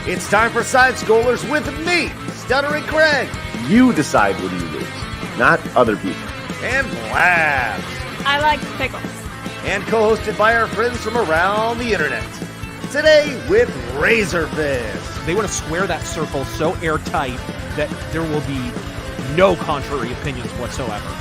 It's time for Side Scrollers with me, Stuttering Craig. You decide when you lose, not other people. And Blabs. I like pickles. And co-hosted by our friends from around the internet. Today with Razorfist. They want to square that circle so airtight that there will be no contrary opinions whatsoever.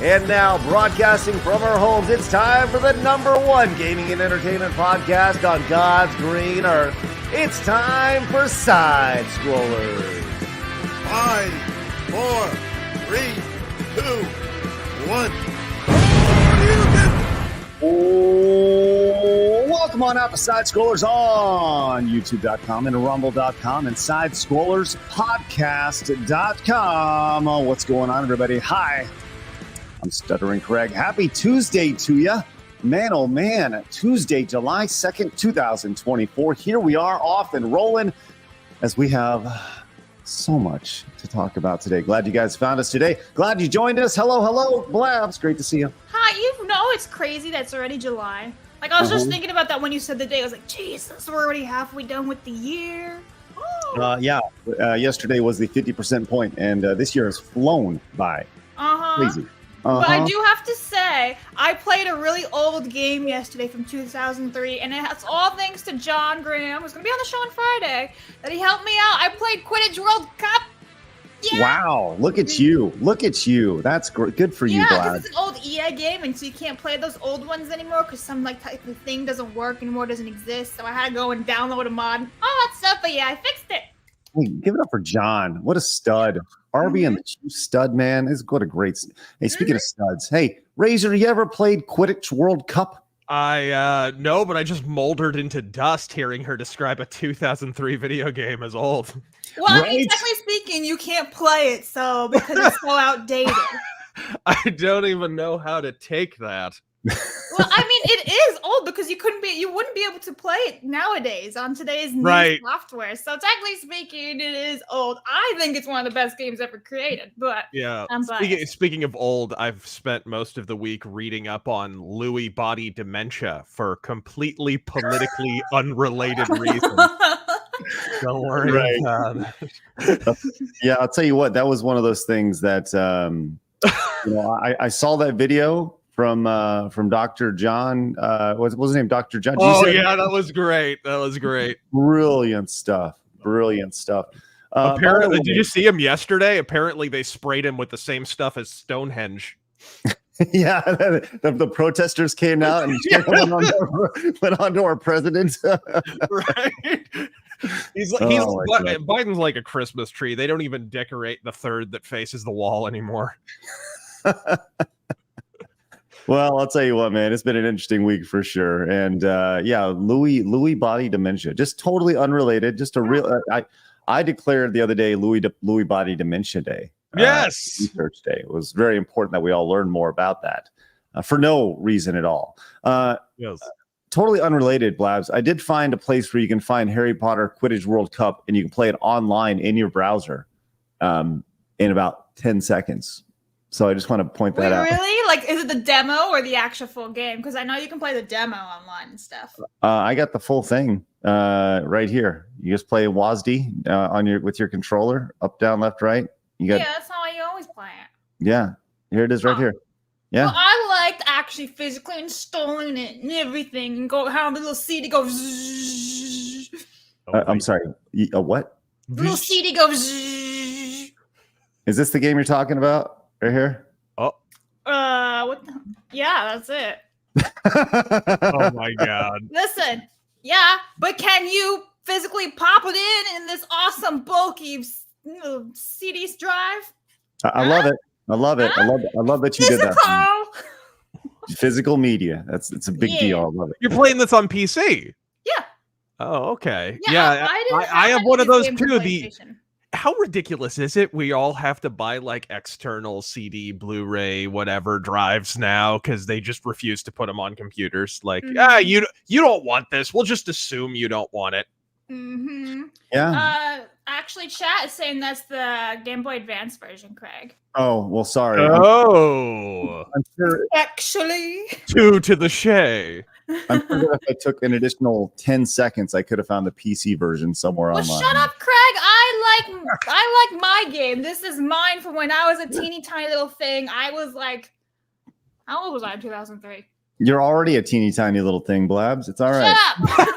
And now, broadcasting from our homes, it's time for the #1 gaming and entertainment podcast on God's green earth. It's time for Side Scrollers. 5, 4, 3, 2, 1. Welcome on out to Side Scrollers on YouTube.com and Rumble.com and SideScrollersPodcast.com. What's going on, everybody? Hi, I'm Stuttering Craig. Happy Tuesday to you. Man, oh man, Tuesday, July 2nd, 2024. Here we are off and rolling as we have so much to talk about today. Glad you guys found us today. Glad you joined us. Hello, Blabs. Great to see you. Hi, you know it's crazy that it's already July. Like, I was just thinking about that when you said the day. I was like, Jesus, we're already halfway done with the year. Oh. Yesterday was the 50% point, and this year has flown by. Crazy. But I do have to say, I played a really old game yesterday from 2003, and it's all thanks to John Graham, who's going to be on the show on Friday, that he helped me out. I played Quidditch World Cup. Yeah. Wow, look at you. Look at you. That's good for you, Yeah, Glad. because it's an old EA game, and so you can't play those old ones anymore because some type of thing doesn't work anymore, doesn't exist. So I had to go and download a mod, all that stuff, but yeah, I fixed it. Hey, give it up for John. What a stud. Arby and the Chief stud, man. What a great. Hey, speaking of studs, hey, Razor, you ever played Quidditch World Cup? No, but I just moldered into dust hearing her describe a 2003 video game as old. Well, Right? I mean, technically speaking, you can't play it, so because it's so outdated. I don't even know how to take that. Well, I mean, it is old because you wouldn't be able to play it nowadays on today's new software. So technically speaking, it is old. I think it's one of the best games ever created, but yeah. I'm biased. Speaking of old, I've spent most of the week reading up on Lewy body dementia for completely politically unrelated reasons. Don't worry about it. Yeah, I'll tell you what. That was one of those things that I saw that video from Dr. John. What's his name? Dr. John. That was great. Brilliant stuff. Apparently, did you see him yesterday? Apparently, they sprayed him with the same stuff as Stonehenge. Yeah, the protesters came out and went on to our president. Right. Biden's like a Christmas tree. They don't even decorate the third that faces the wall anymore. Well, I'll tell you what, man, it's been an interesting week for sure. And Lewy body dementia, just totally unrelated. Just a real, I declared the other day Lewy body dementia day. Yes. Research day. It was very important that we all learn more about that for no reason at all. Yes. Totally unrelated, Blabs. I did find a place where you can find Harry Potter Quidditch World Cup and you can play it online in your browser in about 10 seconds. So I just want to point that out. Really? Like, is it the demo or the actual full game? Because I know you can play the demo online and stuff. I got the full thing right here. You just play WASD with your controller, up, down, left, right. That's how you always play it. Yeah, here it is right here. Yeah. Well, I liked actually physically installing it and everything and having a little CD go zzz. I'm sorry. A what? Little CD go zzz. Is this the game you're talking about right here? Oh. What the? Yeah, that's it. Oh my God. Listen, yeah, but can you physically pop it in this awesome bulky CD drive? I love it. I love it. Huh? I love that you did that. Physical media. It's a big deal. I love it. You're playing this on PC? Yeah. Oh, okay. Yeah, I have one of those too. How ridiculous is it? We all have to buy like external CD, Blu-ray, whatever drives now because they just refuse to put them on computers. Like, you don't want this. We'll just assume you don't want it. Mm-hmm. Yeah. Actually, chat is saying that's the Game Boy Advance version, Craig. Oh, well, sorry. Oh. I'm sure. Actually. Two to the Shay. I'm sure that if I took an additional 10 seconds, I could have found the PC version somewhere Well, online. shut up, Craig. I like my game. This is mine from when I was a teeny tiny little thing. I was like, how old was I in 2003? You're already a teeny tiny little thing, Blabs. It's all right. Shut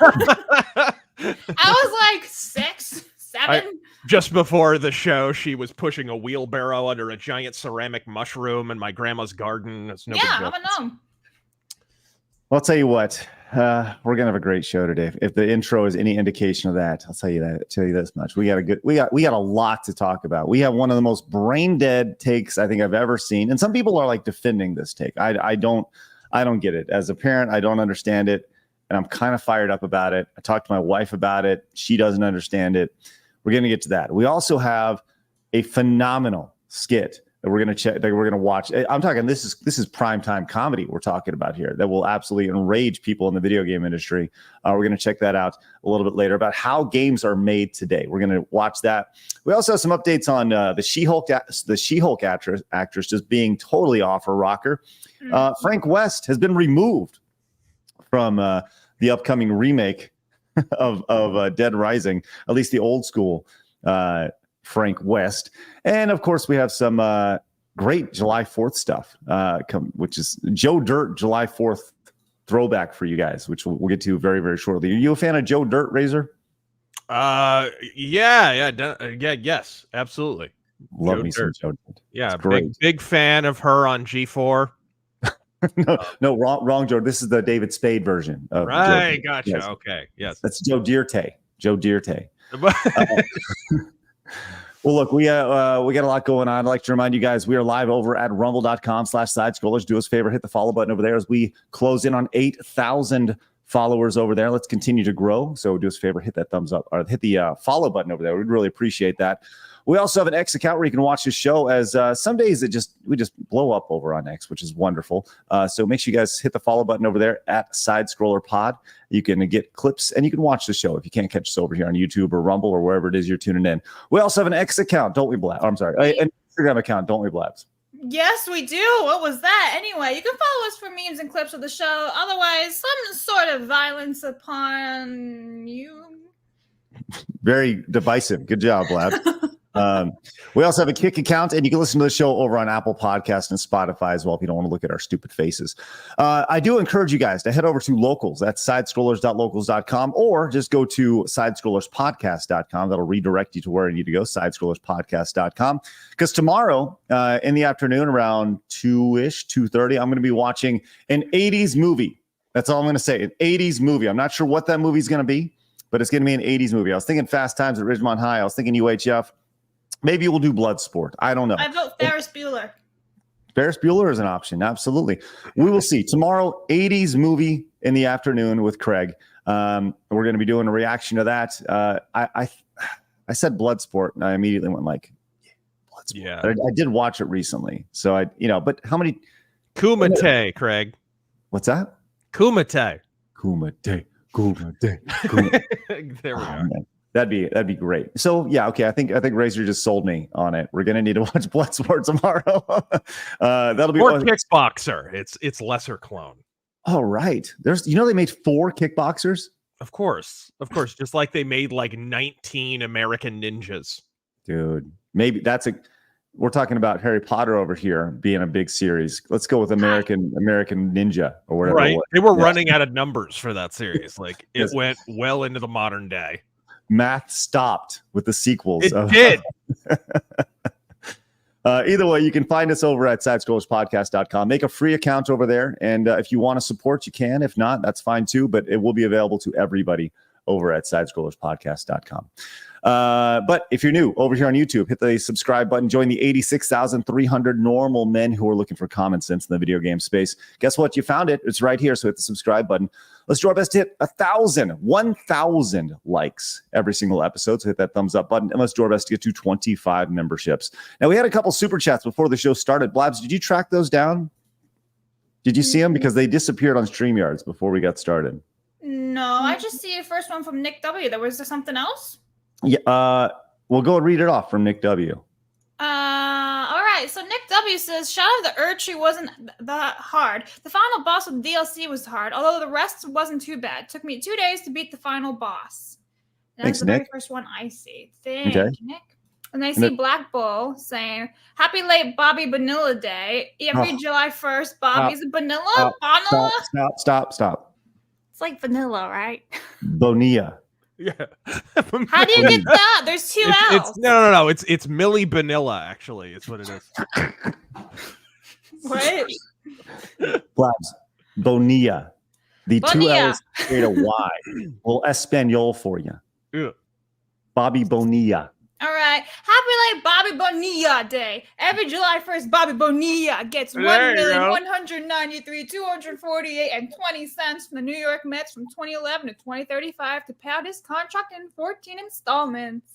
up. I was like 6, 7. Just before the show, she was pushing a wheelbarrow under a giant ceramic mushroom in my grandma's garden. It's no big deal. I'm a gnome. Well, I'll tell you what, we're gonna have a great show today. If the intro is any indication of that, I'll tell you this much. We got a lot to talk about. We have one of the most brain dead takes I think I've ever seen, and some people are like defending this take. I don't get it. As a parent, I don't understand it, and I'm kind of fired up about it. I talked to my wife about it. She doesn't understand it. We're gonna get to that. We also have a phenomenal skit that we're going to check, that we're going to watch. I'm talking, this is primetime comedy we're talking about here that will absolutely enrage people in the video game industry. We're going to check that out a little bit later about how games are made today. We're going to watch that. We also have some updates on the She-Hulk actress just being totally off her rocker. Frank West has been removed from the upcoming remake of Dead Rising, at least the old school Frank West. And of course, we have some great July 4th stuff, which is Joe Dirt July 4th throwback for you guys, which we'll get to very, very shortly. Are you a fan of Joe Dirt, Razor? Yes, absolutely. Love me some Joe Dirt. Yeah, big fan of her on G4. No, wrong, Joe. This is the David Spade version. Of right, Joe gotcha. Yes. Okay, yes. That's Joe Dirt. Well, look, we got a lot going on. I'd like to remind you guys, we are live over at rumble.com/sidescrollers. Do us a favor, hit the follow button over there as we close in on 8,000 followers over there. Let's continue to grow. So do us a favor, hit that thumbs up or hit the follow button over there. We'd really appreciate that. We also have an X account where you can watch the show, as some days we just blow up over on X, which is wonderful. So make sure you guys hit the follow button over there at Side Scroller Pod. You can get clips and you can watch the show if you can't catch us over here on YouTube or Rumble or wherever it is you're tuning in. We also have an X account, don't we, Blab? I'm sorry, an Instagram account, don't we, Blabs? Yes, we do. What was that? Anyway, you can follow us for memes and clips of the show. Otherwise, some sort of violence upon you. Very divisive. Good job, Blab. We also have a Kick account, and you can listen to the show over on Apple Podcasts and Spotify as well if you don't want to look at our stupid faces. I do encourage you guys to head over to Locals. That's sidescrollers.locals.com, or just go to sidescrollerspodcast.com. That'll redirect you to where you need to go, sidescrollerspodcast.com. Because tomorrow in the afternoon around 2-ish, 2:30, I'm going to be watching an 80s movie. That's all I'm going to say, an 80s movie. I'm not sure what that movie is going to be, but it's going to be an 80s movie. I was thinking Fast Times at Ridgemont High. I was thinking UHF. Maybe we'll do Bloodsport. I don't know. I vote Ferris Bueller. Ferris Bueller is an option. Absolutely. We will see. Tomorrow, 80s movie in the afternoon with Craig. We're going to be doing a reaction to that. I said Bloodsport, and I immediately went like, Bloodsport. Yeah. I did watch it recently. So but how many? Kumite, Craig. What's that? Kumite. Kumite. There we go. Man. That'd be great. So yeah, okay. I think Razor just sold me on it. We're gonna need to watch Bloodsport tomorrow. That'll be or Kickboxer. It's lesser clone. Oh right. They made 4 Kickboxers. Of course. Just like they made like 19 American Ninjas. Dude, maybe we're talking about Harry Potter over here being a big series. Let's go with American Ninja or whatever. Right. They were running out of numbers for that series. Like it went well into the modern day. Math stopped with the sequels. It did. Either way, you can find us over at sidescrollerspodcast.com. Make a free account over there. And if you want to support, you can. If not, that's fine too. But it will be available to everybody over at sidescrollerspodcast.com. But if you're new over here on YouTube, hit the subscribe button. Join the 86,300 normal men who are looking for common sense in the video game space. Guess what? You found it. It's right here. So hit the subscribe button. Let's do our best to hit 1,000 likes every single episode. So hit that thumbs up button. And let's do our best to get to 25 memberships. Now, we had a couple super chats before the show started. Blabs, did you track those down? Did you see them? Because they disappeared on StreamYards before we got started. No, I just see the first one from Nick W. Was there something else? Yeah, we'll go and read it off from Nick W. All right. So Nick W W says, Shadow of the Erdtree wasn't that hard. The final boss with DLC was hard, although the rest wasn't too bad. It took me 2 days to beat the final boss. That Thanks, was the Nick. very first one I see. Thank you, Nick. And I see Black Bull saying, Happy late Bobby Vanilla Day. Every July 1st, Bobby's a vanilla? Stop. It's like vanilla, right? Bonilla. Yeah. How do you get that? There's two L's. No. It's Millie Vanilla, actually. It's what it is. What? Blabs. Bonilla. The Bonilla. 2 L's create a Y. Well, Espanol for you. Yeah. Bobby Bonilla. All right. Happy late Bobby Bonilla Day. Every July 1st, Bobby Bonilla gets There you go. 1,193,248.20 from the New York Mets from 2011 to 2035 to pay out his contract in 14 installments.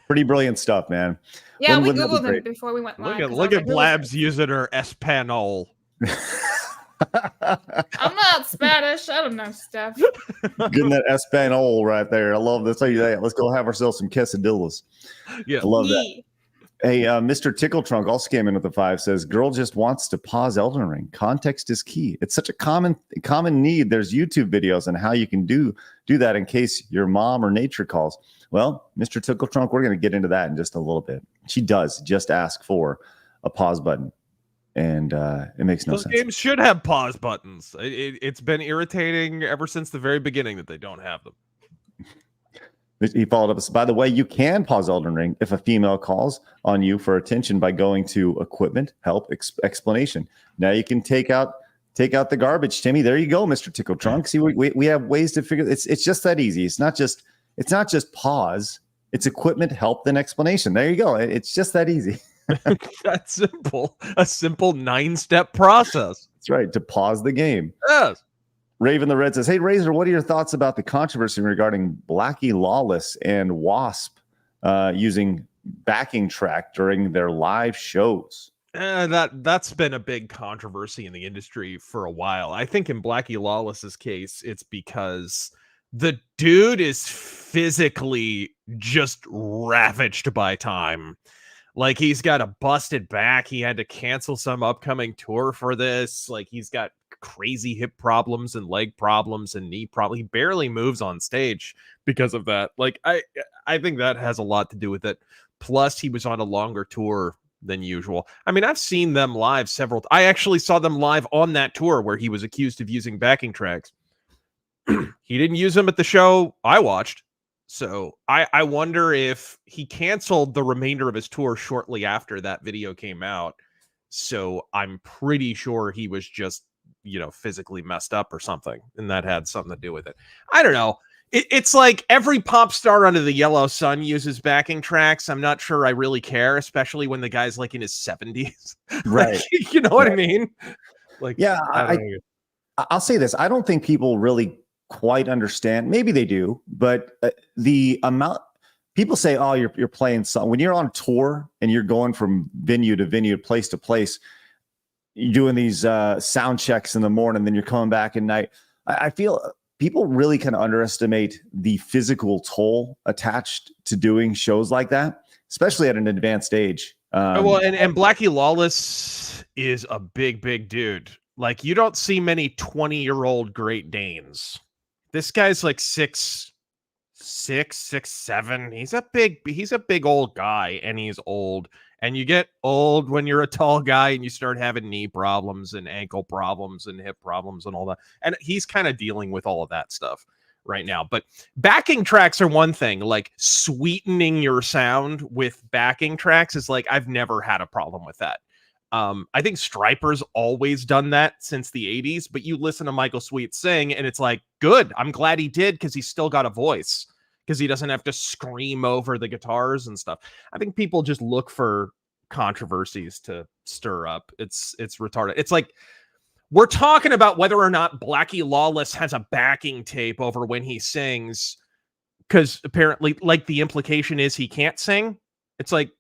Pretty brilliant stuff, man. Yeah, we Wouldn't that be Googled him great? before we went live. Look at Blabs using her Espanol. I'm not Spanish. I don't know stuff. Getting that Espanol right there. I love this. Let's go have ourselves some quesadillas. Yeah. I love that. Hey, Mr. Tickle Trunk also came in with the 5, says, girl just wants to pause Elden Ring. Context is key. It's such a common need. There's YouTube videos on how you can do that in case your mom or nature calls. Well, Mr. Tickle Trunk, we're going to get into that in just a little bit. She does just ask for a pause button. And it makes no Those sense. games should have pause buttons. It's been irritating ever since the very beginning that they don't have them. He followed up. By the way, you can pause Elden Ring if a female calls on you for attention by going to equipment, help, explanation. Now you can take out the garbage, Timmy. There you go, Mr. Tickle Trunk. See, we have ways to figure. It's just that easy. It's not just pause. It's equipment, help, then explanation. There you go. It's just that easy. That's simple. A simple 9-step process. That's right. To pause the game. Yes. Raven the Red says, hey, Razor, what are your thoughts about the controversy regarding Blackie Lawless and Wasp using backing track during their live shows? That's been a big controversy in the industry for a while. I think in Blackie Lawless's case, it's because the dude is physically just ravaged by time. Like, he's got a busted back. He had to cancel some upcoming tour for this. Like, he's got crazy hip problems and leg problems and knee problems. He barely moves on stage because of that. Like, I think that has a lot to do with it. Plus, he was on a longer tour than usual. I mean, I've seen them live I actually saw them live on that tour where he was accused of using backing tracks. He didn't use them at the show I watched. So I wonder if he canceled the remainder of his tour shortly after that video came out. So I'm pretty sure he was just, physically messed up or something. And that had something to do with it. I don't know. It's like every pop star under the yellow sun uses backing tracks. I'm not sure I really care, especially when the guy's like in his 70s. Right. Like, you know what I mean? Like, yeah, I'll say this. I don't think people really quite understand. Maybe they do, but the amount people say, oh, you're playing something when you're on tour and you're going from venue to venue, place to place, you're doing these sound checks in the morning, then you're coming back at night. I feel people really kind of underestimate the physical toll attached to doing shows like that, especially at an advanced age. Well, and Blackie Lawless is a big dude. Like, you don't see many 20-year-old Great Danes. This guy's like 6'6", 6'7". He's a big old guy, and he's old. And you get old when you're a tall guy and you start having knee problems and ankle problems and hip problems and all that. And he's kind of dealing with all of that stuff right now. But backing tracks are one thing. Like, sweetening your sound with backing tracks is like, I've never had a problem with that. I think Stryper's always done that since the 80s, but you listen to Michael Sweet sing and it's like, good. I'm glad he did, because he's still got a voice, because he doesn't have to scream over the guitars and stuff. I think people just look for controversies to stir up. It's retarded. It's like, we're talking about whether or not Blackie Lawless has a backing tape over when he sings, because apparently, like, the implication is he can't sing. It's like,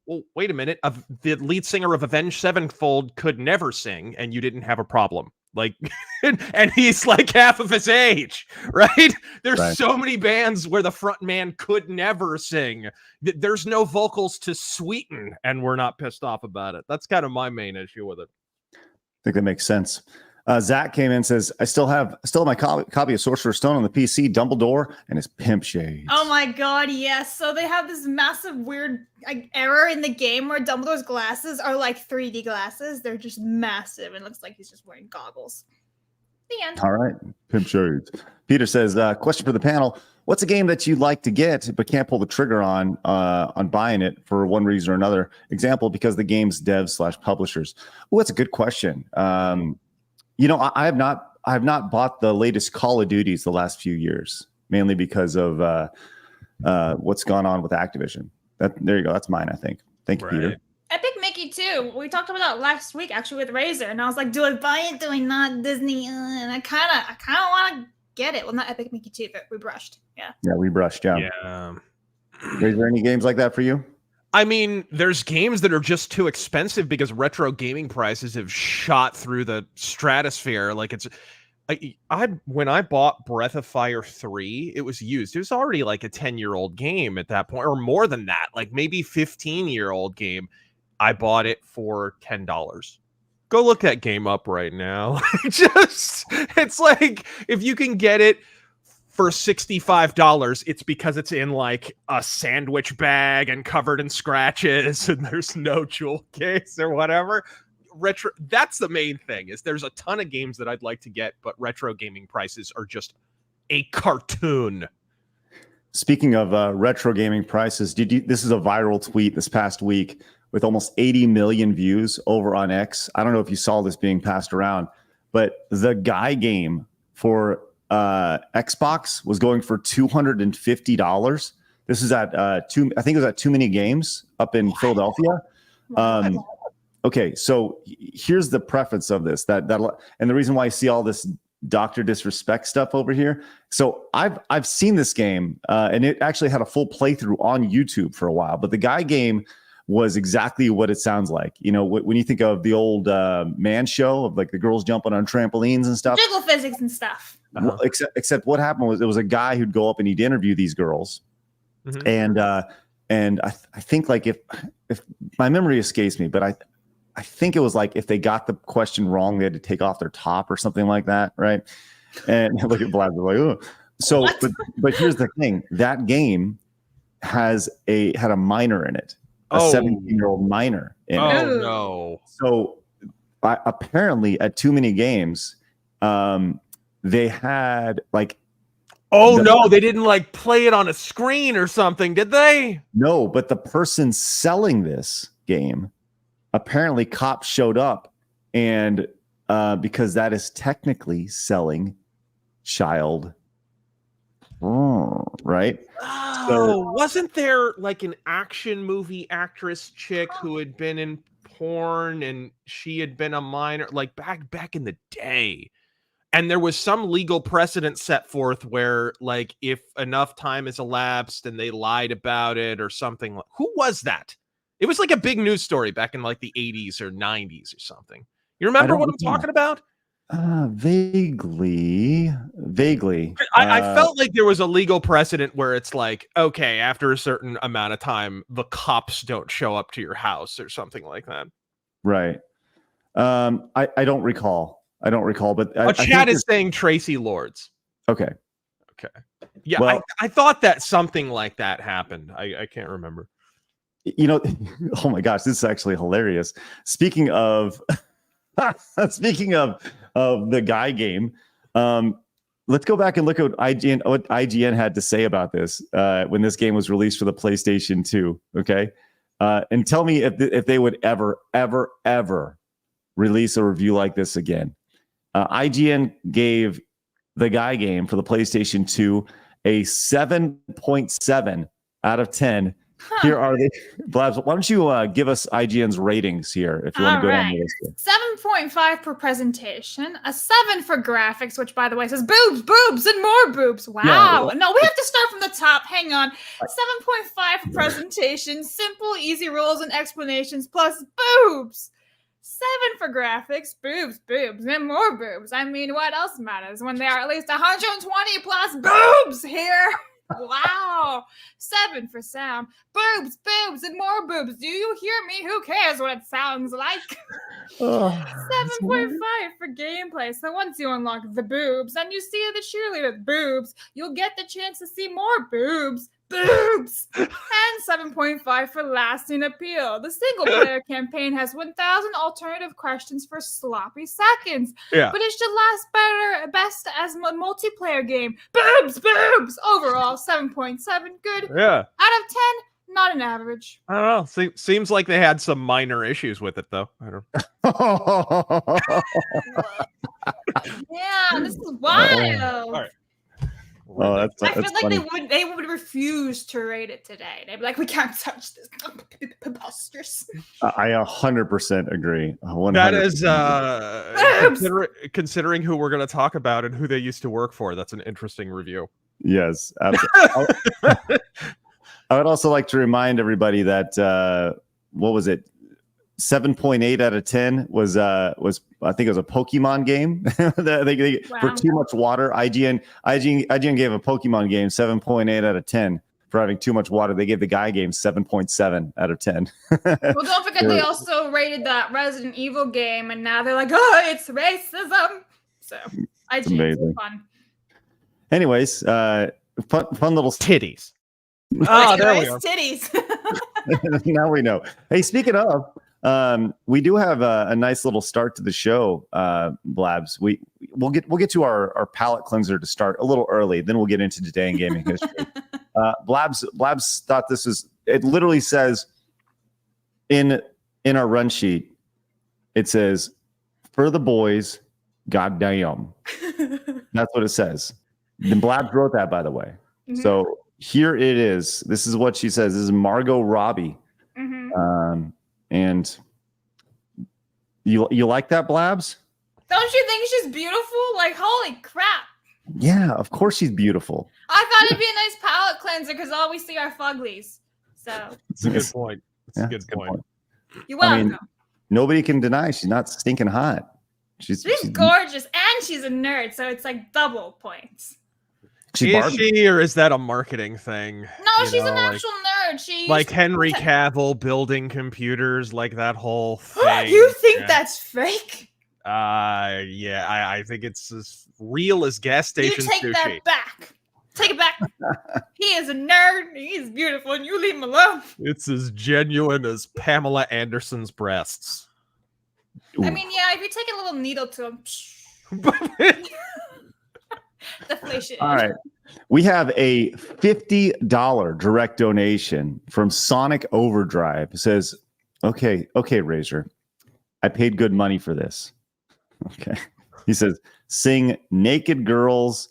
well, wait a minute. The lead singer of Avenged Sevenfold could never sing, and you didn't have a problem. Like, and he's like half of his age, right? There's so many bands where the front man could never sing. There's no vocals to sweeten, and we're not pissed off about it. That's kind of my main issue with it. I think that makes sense. Zach came in and says, I still have my copy of Sorcerer's Stone on the PC, Dumbledore, and his pimp shades. Oh my god, yes. So they have this massive weird error in the game where Dumbledore's glasses are like 3D glasses. They're just massive and looks like he's just wearing goggles. The end. All right. Pimp shades. Peter says, question for the panel. What's a game that you'd like to get but can't pull the trigger on buying it for one reason or another? Example, because the game's devs/publishers. Oh, that's a good question. I have not bought the latest Call of Duties the last few years, mainly because of what's gone on with Activision. There you go. That's mine, I think. Thank you, Peter. Epic Mickey too. We talked about that last week actually with Razor, and I was like, do I buy it? Do I not? Disney? And I kind of want to get it. Well, not Epic Mickey 2, but we brushed. Yeah. Yeah, we brushed. Yeah. Is there any games like that for you? I mean, there's games that are just too expensive because retro gaming prices have shot through the stratosphere. Like when I bought Breath of Fire 3, it was used. It was already like a 10-year-old game at that point, or more than that, like maybe 15-year-old game. I bought it for $10. Go look that game up right now. It's like, if you can get it for $65, it's because it's in like a sandwich bag and covered in scratches and there's no jewel case or whatever. Retro, that's the main thing, is there's a ton of games that I'd like to get, but retro gaming prices are just a cartoon. Speaking of retro gaming prices, this is a viral tweet this past week with almost 80 million views over on X. I don't know if you saw this being passed around, but the Guy game for Xbox was going for $250. This is at I think it was at Too Many Games up in Philadelphia. Okay, so here's the preface of this. And the reason why I see all this Dr. Disrespect stuff over here. So I've seen this game, and it actually had a full playthrough on YouTube for a while. But the Guy game was exactly what it sounds like. You know, when you think of the old Man Show of like the girls jumping on trampolines and stuff, jiggle physics and stuff. Well, except what happened was, there was a guy who'd go up and he'd interview these girls, and I think, like, if my memory escapes me, but I think it was like if they got the question wrong, they had to take off their top or something like that, right? And look at Vlad, like, oh. So, but here's the thing: that game had a minor in it. A 17-year-old minor in it. Oh, no. So apparently at Too Many Games, they had like... no, they didn't like play it on a screen or something, did they? No, but the person selling this game, apparently cops showed up, and because that is technically selling child porn, right? Oh, so, wasn't there like an action movie actress chick who had been in porn and she had been a minor, like back in the day? And there was some legal precedent set forth where, like, if enough time has elapsed and they lied about it or something. Who was that? It was like a big news story back in like the 80s or 90s or something. You remember what I'm talking about? Vaguely. I felt like there was a legal precedent where it's like, okay, after a certain amount of time, the cops don't show up to your house or something like that. Right. I don't recall. But chat is saying Tracy Lords. Okay. Yeah, well, I thought that something like that happened. I can't remember. You know, oh my gosh, this is actually hilarious. Speaking of the Guy game, let's go back and look at what IGN had to say about this when this game was released for the PlayStation 2. Okay, and tell me if they would ever release a review like this again. IGN gave the Guy game for the PlayStation 2 a 7.7 out of 10. Here are the Blabs. Why don't you give us IGN's ratings here if you want to go down the list? 7.5 for presentation, a 7 for graphics, which by the way says boobs, and more boobs. Wow. Yeah. No, we have to start from the top. Hang on. 7.5 for presentation, simple, easy rules and explanations, plus boobs. 7 for graphics, boobs, and more boobs. I mean, what else matters when there are at least 120 plus boobs here? Wow. 7 for sound, boobs, and more boobs. Do you hear me? Who cares what it sounds like? 7.5 for gameplay. So once you unlock the boobs and you see the cheerleader boobs, you'll get the chance to see more boobs. And 7.5 for lasting appeal. The single-player campaign has 1,000 alternative questions for sloppy seconds. Yeah. But it should last best as a multiplayer game. Boobs! Overall, 7.7. Good. Yeah. Out of 10, not an average. I don't know. Seems like they had some minor issues with it, though. I don't. Yeah, this is wild. All right. I feel like they would refuse to rate it today. They'd be like, we can't touch this. Preposterous. I 100% agree. 100%. That is considering who we're going to talk about and who they used to work for. That's an interesting review. Yes, absolutely. I would also like to remind everybody that what was it? 7.8 out of 10 was I think it was a Pokemon game. For too much water. IGN gave a Pokemon game 7.8 out of 10 for having too much water. They gave the guy game 7.7 out of 10. Well, don't forget they also rated that Resident Evil game, and now they're like, oh, it's racism. So IGN is fun. Anyways, fun little titties. There we go. Titties. Now we know. Hey, speaking of. We do have a nice little start to the show, Blabs. We'll get to our palate cleanser to start a little early, then we'll get into today in gaming history. Blabs thought this is. It literally says in our run sheet, it says for the boys, goddamn. That's what it says. Then Blabs wrote that, by the way. Mm-hmm. So here it is. This is what she says. This is Margo Robbie. Mm-hmm. And you like that, Blabs? Don't you think she's beautiful? Like, holy crap. Yeah, of course she's beautiful. I thought it'd be a nice palate cleanser because all we see are fuglies. So it's a good point. It's a good point. You're welcome. I mean, nobody can deny she's not stinking hot. She's gorgeous, and she's a nerd, so it's like double points. Is she, or is that a marketing thing? No, she's an actual nerd. She like Henry Cavill building computers, like that whole thing. You think that's fake? Yeah, I think it's as real as gas station sushi. You take that back. Take it back. He is a nerd. He's beautiful, and you leave him alone. It's as genuine as Pamela Anderson's breasts. Ooh. I mean, yeah, if you take a little needle to him. Deflation. All right. We have a $50 direct donation from Sonic Overdrive. It says, okay, Razor, I paid good money for this. Okay. He says, sing Naked Girls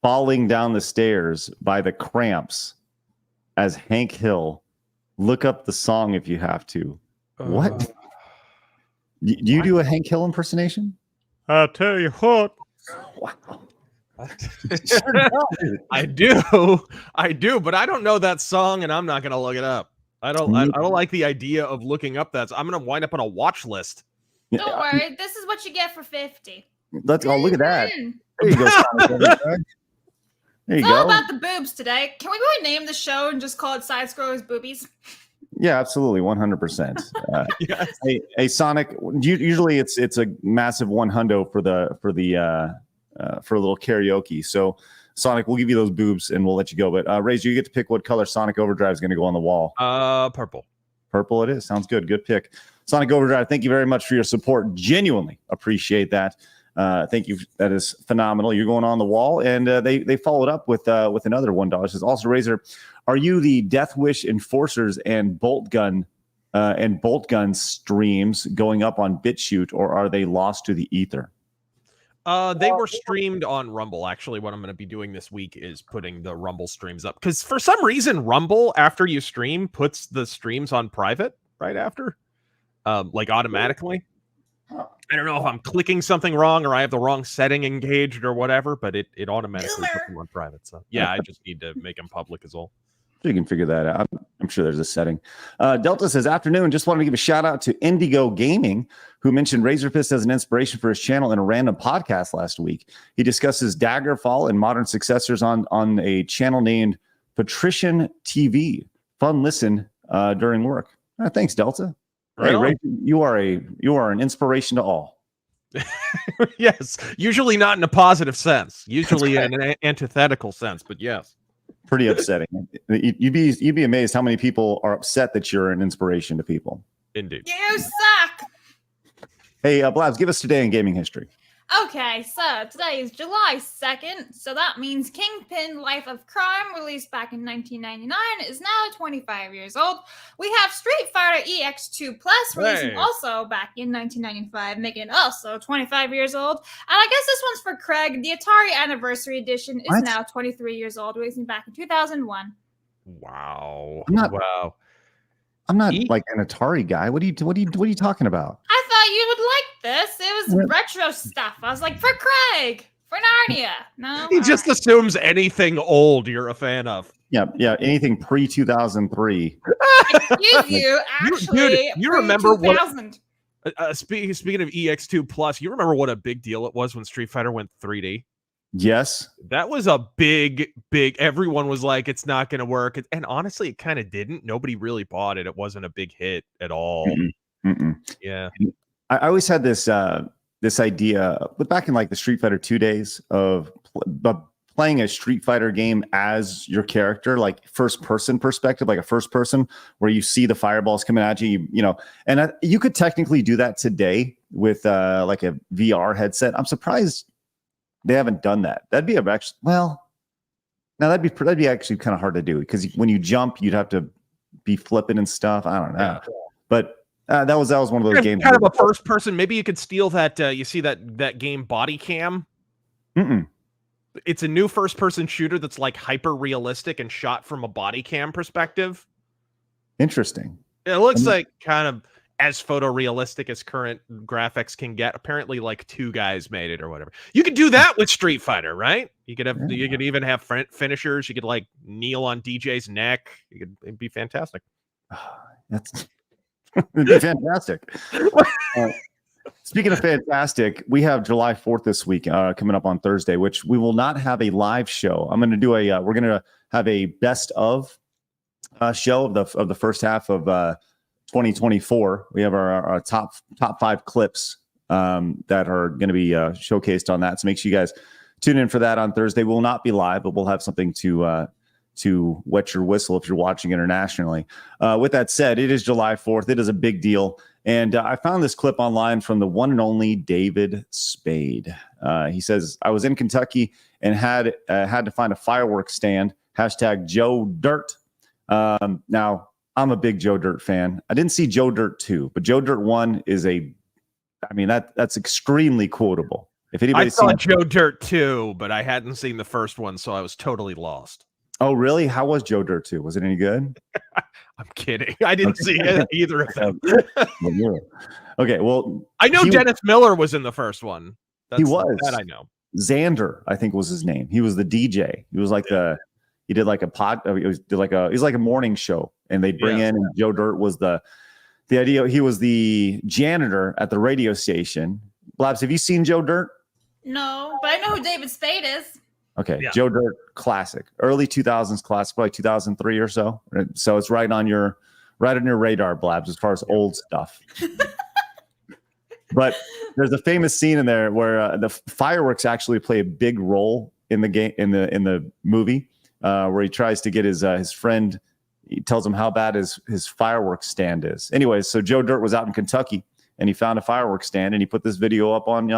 Falling Down the Stairs by the Cramps as Hank Hill. Look up the song if you have to. What? Do you do a Hank Hill impersonation? I'll tell you what. Wow. I do, but I don't know that song, and I'm not gonna look it up. I don't like the idea of looking up that. I'm gonna wind up on a watch list. Don't worry, this is what you get for 50. Let's go. Look at that. There you go. There you go. It's all about the boobs today. Can we go and name the show and just call it Side Scrollers Boobies? Yeah, absolutely, 100%. Yes. Hey, Sonic. Usually, it's a massive $100 for a little karaoke. So, Sonic, we'll give you those boobs and we'll let you go. But Razor, you get to pick what color Sonic Overdrive is going to go on the wall. Purple. Purple it is. Sounds good. Good pick. Sonic Overdrive, thank you very much for your support. Genuinely appreciate that. Thank you. That is phenomenal. You're going on the wall. And they followed up with another $1. It says, also, Razor, are you the Death Wish Enforcers and Bolt Gun streams going up on BitChute, or are they lost to the ether? They were streamed on Rumble. Actually, what I'm going to be doing this week is putting the Rumble streams up, because for some reason Rumble, after you stream, puts the streams on private right after, like automatically. I don't know if I'm clicking something wrong or I have the wrong setting engaged or whatever, but it automatically puts them on private. So yeah, I just need to make them public as well. So you can figure that out. I'm sure there's a setting. Delta says, afternoon, just wanted to give a shout out to Indigo Gaming, who mentioned Razor Fist as an inspiration for his channel in a random podcast last week. He discusses Daggerfall and modern successors on a channel named Patrician TV. Fun listen during work. Thanks, Delta. Right hey, on. Razor, you are an inspiration to all. Yes, usually not in a positive sense, usually in an antithetical sense, but yes. Pretty upsetting. You'd be amazed how many people are upset that you're an inspiration to people. Indeed. You suck. Hey, Blabs, give us today in gaming history. Okay, so today is July 2nd, so that means Kingpin Life of Crime, released back in 1999, is now 25 years old. We have Street Fighter EX2 Plus, releasing also back in 1995, making it also 25 years old. And I guess this one's for Craig. The Atari Anniversary Edition is now 23 years old, releasing back in 2001. Wow. Wow. I'm not like an Atari guy. What are you talking about? I thought you would like this. It was retro stuff. I was like, for Craig, for Narnia. No, he just assumes anything old you're a fan of. Yeah. Anything pre 2003. Excuse you. Actually, you remember what? Speaking of EX2 Plus, you remember what a big deal it was when Street Fighter went 3D? Yes. That was a big, everyone was like, it's not going to work. And honestly, it kind of didn't. Nobody really bought it. It wasn't a big hit at all. Yeah. I always had this idea, but back in like the Street Fighter 2 days of playing a Street Fighter game as your character, like first person perspective, like a first person where you see the fireballs coming at you, and you could technically do that today with like a VR headset. I'm surprised they haven't done that. That'd be that'd be actually kind of hard to do, because when you jump, you'd have to be flipping and stuff. I don't know, but that was one of those games. Kind of a first person. Maybe you could steal that. You see that game Body Cam? It's a new first person shooter that's like hyper realistic and shot from a body cam perspective. Interesting. It looks like kind of as photorealistic as current graphics can get. Apparently, like 2 guys made it or whatever. You could do that with Street Fighter, right? You could have, you could even have finishers. You could like kneel on DJ's neck. It'd be fantastic. It'd be fantastic. Speaking of fantastic, we have July 4th this week coming up on Thursday, which we will not have a live show. I'm going to do we're going to have a best of show of the first half of 2024. We have our top 5 clips that are going to be showcased on that. So make sure you guys tune in for that on Thursday. We will not be live, but we'll have something to wet your whistle if you're watching internationally. With that said, it is July 4th. It is a big deal. And I found this clip online from the one and only David Spade. He says, I was in Kentucky and had to find a fireworks stand, #JoeDirt. Now, I'm a big Joe Dirt fan. I didn't see Joe Dirt 2, but Joe Dirt 1 is that's extremely quotable. If anybody saw Joe Dirt 2, but I hadn't seen the first one, so I was totally lost. Oh, really? How was Joe Dirt 2? Was it any good? I'm kidding. I didn't see either of them. Okay, well, I know Dennis Miller was in the first one. He was. That I know. Xander, I think, was his name. He was the DJ. He was like he did like a he's like a morning show, and they'd bring in, and Joe Dirt was the idea. He was the janitor at the radio station. Blabs, have you seen Joe Dirt? No, but I know who David Spade is. Okay, Joe Dirt, classic, early 2000s classic, probably 2003 or so. So it's right on your radar, Blabs, as far as old stuff. But there's a famous scene in there where the fireworks actually play a big role in the game, in the movie, where he tries to get his friend. He tells him how bad his fireworks stand is. Anyways, so Joe Dirt was out in Kentucky and he found a fireworks stand and he put this video up on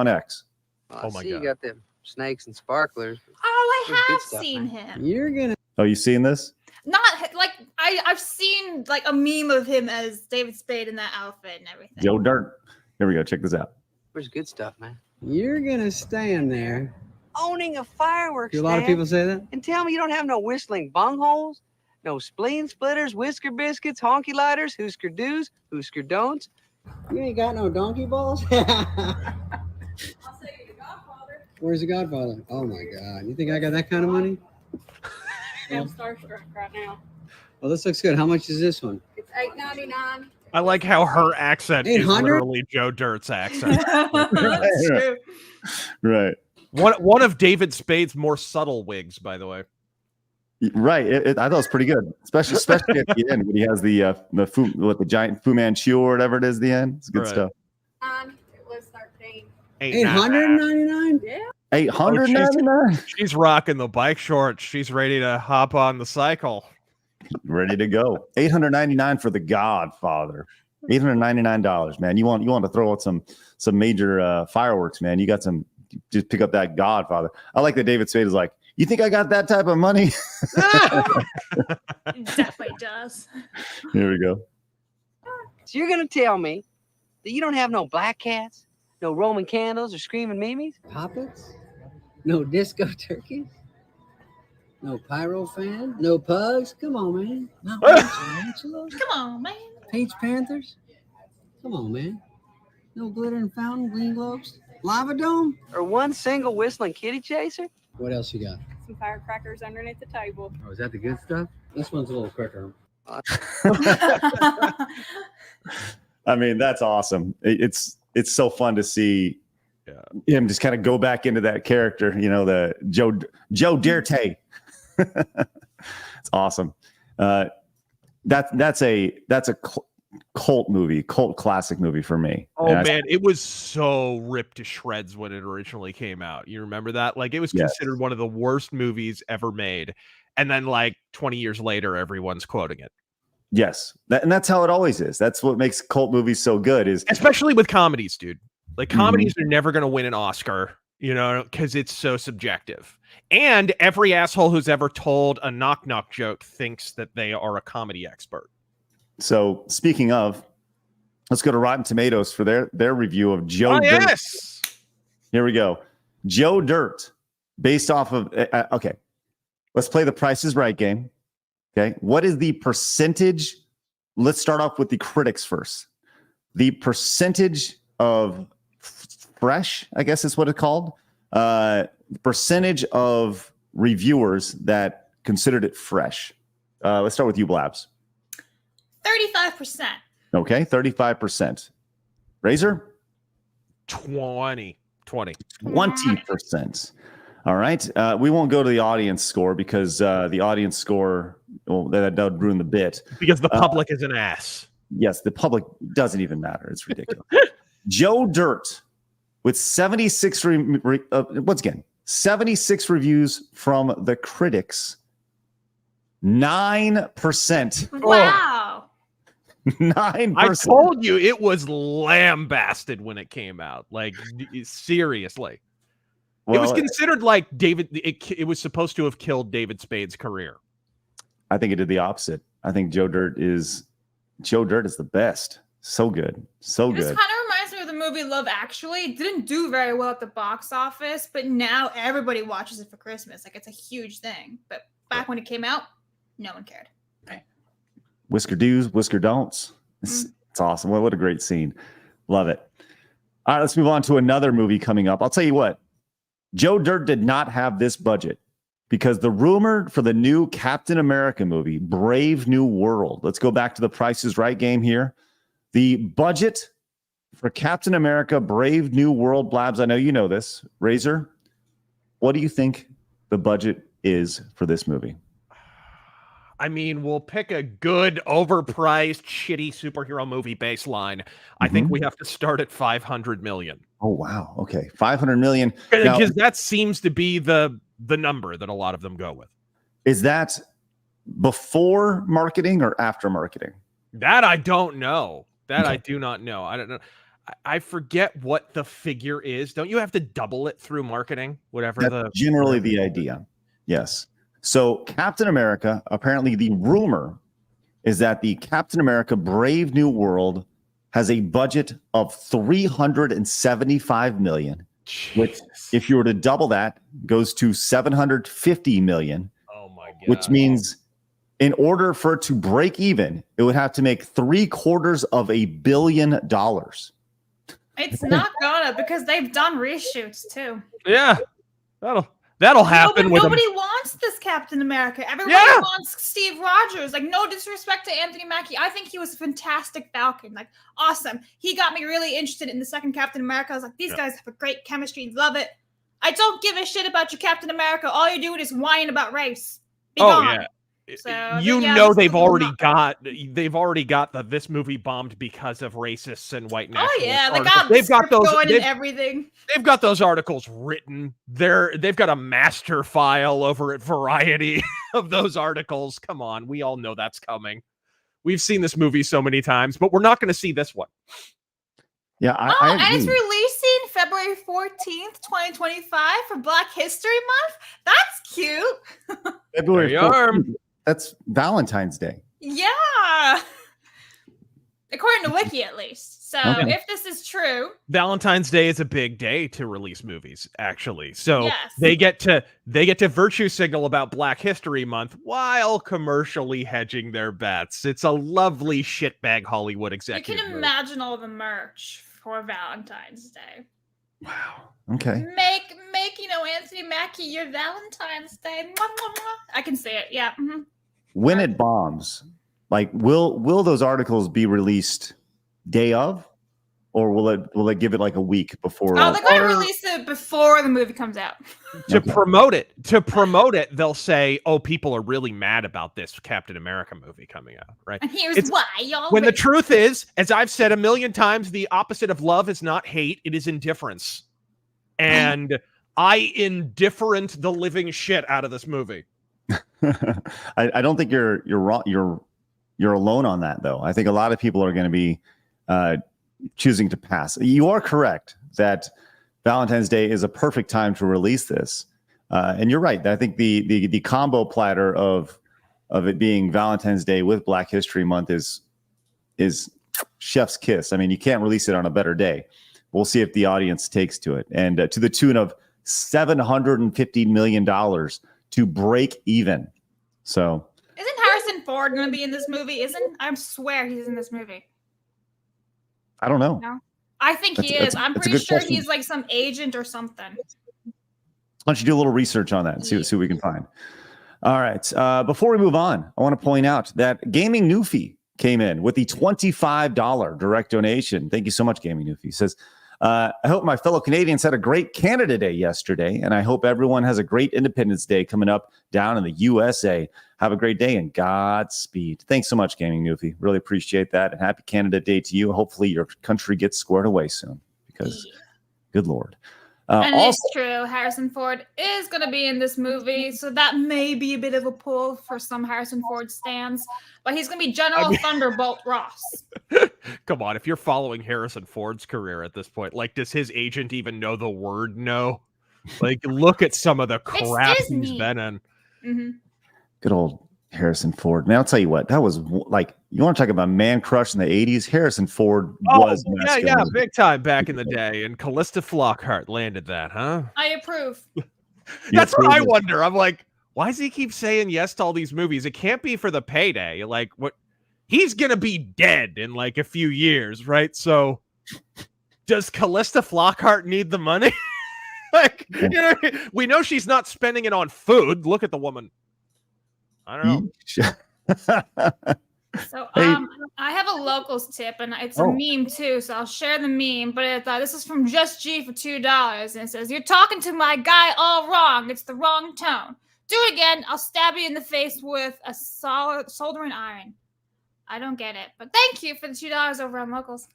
X. Oh my God! You got them snakes and sparklers. Oh, I have seen him. You're gonna. Oh, you seen this? Not like I've seen like a meme of him as David Spade in that outfit and everything. Joe Dirt. Here we go. Check this out. Where's good stuff, man? You're gonna stand there owning a fireworks stand. A lot of people say that. And tell me you don't have no whistling bungholes, no spleen splitters, whisker biscuits, honky lighters, Husker do's, Husker don'ts. You ain't got no donkey balls? I'll say The Godfather. Where's The Godfather? Oh my God. You think I got that kind of money? I'm starstruck right now. Well, this looks good. How much is this one? It's $8.99. I like how her accent is 800? literally Joe Dirt's accent. That's true. Right. One of David Spade's more subtle wigs, by the way. Right. I thought it was pretty good, especially at the end when he has the giant Fu Manchu or whatever it is. At the end, it's good stuff. It was 13. $899? Yeah. $899. She's rocking the bike shorts. She's ready to hop on the cycle. Ready to go. $899 for The Godfather. $899, man. You want to throw out some major fireworks, man. You got some. Just pick up that Godfather. I like that David Spade is like, you think I got that type of money? It definitely does. Here we go. So you're gonna tell me that you don't have no black cats, no Roman candles, or screaming mimes? Poppets? No disco turkeys? No pyro fan? No pugs? Come on, man. No antelope? Come on, man. Peach Panthers? Come on, man. No glittering fountain, green globes? Lava dome? Or one single whistling kitty chaser? What else you got? Some firecrackers underneath the table. Oh, is that the good stuff? This one's a little quicker. I mean, that's awesome. It's so fun to see him just kind of go back into that character. The Joe Dirte. It's awesome. That's a cult movie, cult classic movie for me. Oh man, it was so ripped to shreds when it originally came out. You remember that? Like, it was considered one of the worst movies ever made, and then like 20 years later, everyone's quoting it. Yes, and that's how it always is. That's what makes cult movies so good. Is especially with comedies, dude. Like, comedies are never going to win an Oscar, because it's so subjective. And every asshole who's ever told a knock-knock joke thinks that they are a comedy expert. So speaking of, let's go to Rotten Tomatoes for their review of Joe Dirt. Yes. Here we go. Joe Dirt, based off of, okay, let's play the Price is Right game. Okay. What is the percentage? Let's start off with the critics first. The percentage of fresh, I guess is what it's called. Percentage of reviewers that considered it fresh. Let's start with you, Blabs. 35%. Okay, 35%. Razor? 20%. 20%. All right. We won't go to the audience score because the audience score, that would ruin the bit. Because the public is an ass. Yes, the public doesn't even matter. It's ridiculous. Joe Dirt with 76 once again, 76 reviews from the critics. 9%. Wow. 9%. I told you it was lambasted when it came out. Like, seriously. Well, it was considered like it was supposed to have killed David Spade's career. I think it did the opposite. I think Joe Dirt is the best. So good. So This good. kind of reminds me of the movie Love Actually. It didn't do very well at the box office, but now everybody watches it for Christmas. Like, it's a huge thing. But back when it came out, no one cared. Whisker do's, whisker don'ts. It's awesome. What a great scene. Love it. All right, let's move on to another movie coming up. I'll tell you what. Joe Dirt did not have this budget because the rumor for the new Captain America movie, Brave New World. Let's go back to the Price is Right game here. The budget for Captain America, Brave New World, Blabs, I know you know this. Razor, what do you think the budget is for this movie? I mean, we'll pick a good, overpriced, shitty superhero movie baseline. I think we have to start at $500 million. Oh, wow. Okay. $500 million. Because that seems to be the number that a lot of them go with. Is that before marketing or after marketing? That I don't know. I do not know. I don't know. I forget what the figure is. Don't you have to double it through marketing? That's generally the idea. Yes. So Captain America, apparently the rumor is that the Captain America Brave New World has a budget of $375 million, which if you were to double that goes to $750 million. Oh my God. Which means in order for it to break even, it would have to make $750 million. It's not gonna, because they've done reshoots too. Yeah. That'll happen with nobody wants this Captain America. Everybody wants Steve Rogers. Like, no disrespect to Anthony Mackie. I think he was a fantastic Falcon. Like, awesome. He got me really interested in the second Captain America. I was like, these guys have a great chemistry. Love it. I don't give a shit about your Captain America. All you're doing is whining about race. Be gone. Yeah. So, they've already got the this movie bombed because of racists and white nationalists. Oh yeah, they've got those going and everything. They've got those articles written. They've got a master file over at Variety of those articles. Come on, we all know that's coming. We've seen this movie so many times, but we're not going to see this one. Yeah, I agree. And it's releasing February 14th, 2025 for Black History Month. That's cute. February 14th. That's Valentine's Day. Yeah. According to Wiki, at least. So if this is true, Valentine's Day is a big day to release movies, actually. So they get to virtue signal about Black History Month while commercially hedging their bets. It's a lovely shitbag Hollywood executive. You can imagine all the merch for Valentine's Day. Wow. Okay. Make Anthony Mackie your Valentine's Day. Mwah, mwah, mwah. I can say it. Yeah. Mm-hmm. When it bombs, like will those articles be released day of, or will it give it like a week before? Oh, they're going to release it before the movie comes out. To promote it, they'll say, "Oh, people are really mad about this Captain America movie coming out." Right? And here's why, y'all. When the truth is, as I've said a million times, the opposite of love is not hate; it is indifference. And I indifferent the living shit out of this movie. I don't think you're wrong. You're alone on that, though. I think a lot of people are going to be choosing to pass. You are correct that Valentine's Day is a perfect time to release this, and you're right. I think the combo platter of it being Valentine's Day with Black History Month is chef's kiss. I mean, you can't release it on a better day. We'll see if the audience takes to it, and to the tune of $750 million to break even. So, isn't Harrison Ford going to be in this movie? I swear he's in this movie. I don't know. No, I think he is. I'm pretty sure he's like some agent or something. Why don't you do a little research on that and see what we can find? All right. Before we move on, I want to point out that Gaming Newfie came in with the $25 direct donation. Thank you so much, Gaming Newfie. He says, I hope my fellow Canadians had a great Canada Day yesterday, and I hope everyone has a great Independence Day coming up down in the USA. Have a great day and Godspeed. Thanks so much, Gaming Newfie. Really appreciate that, and happy Canada Day to you. Hopefully your country gets squared away soon, because good Lord. And it's true, Harrison Ford is going to be in this movie, so that may be a bit of a pull for some Harrison Ford stans, but he's going to be General Thunderbolt Ross. Come on, if you're following Harrison Ford's career at this point, like, does his agent even know the word no? Like, look at some of the crap he's been in. Mm-hmm. Good old Harrison Ford. Man, I'll tell you what, that was like, you want to talk about man crush in the 80s? Harrison Ford was masculine. Yeah, big time back in the day. And Callista Flockhart landed that, huh? I approve. That's what I wonder. I'm like, why does he keep saying yes to all these movies? It can't be for the payday. Like, what? He's going to be dead in like a few years, right? So does Callista Flockhart need the money? Like, you know, we know she's not spending it on food. Look at the woman. I don't know. So I have a locals tip, and it's a meme too, so I'll share the meme. But this is from Just G for $2, and it says, "You're talking to my guy all wrong. It's the wrong tone. Do it again. I'll stab you in the face with a soldering iron." I don't get it, but thank you for the $2 over on locals.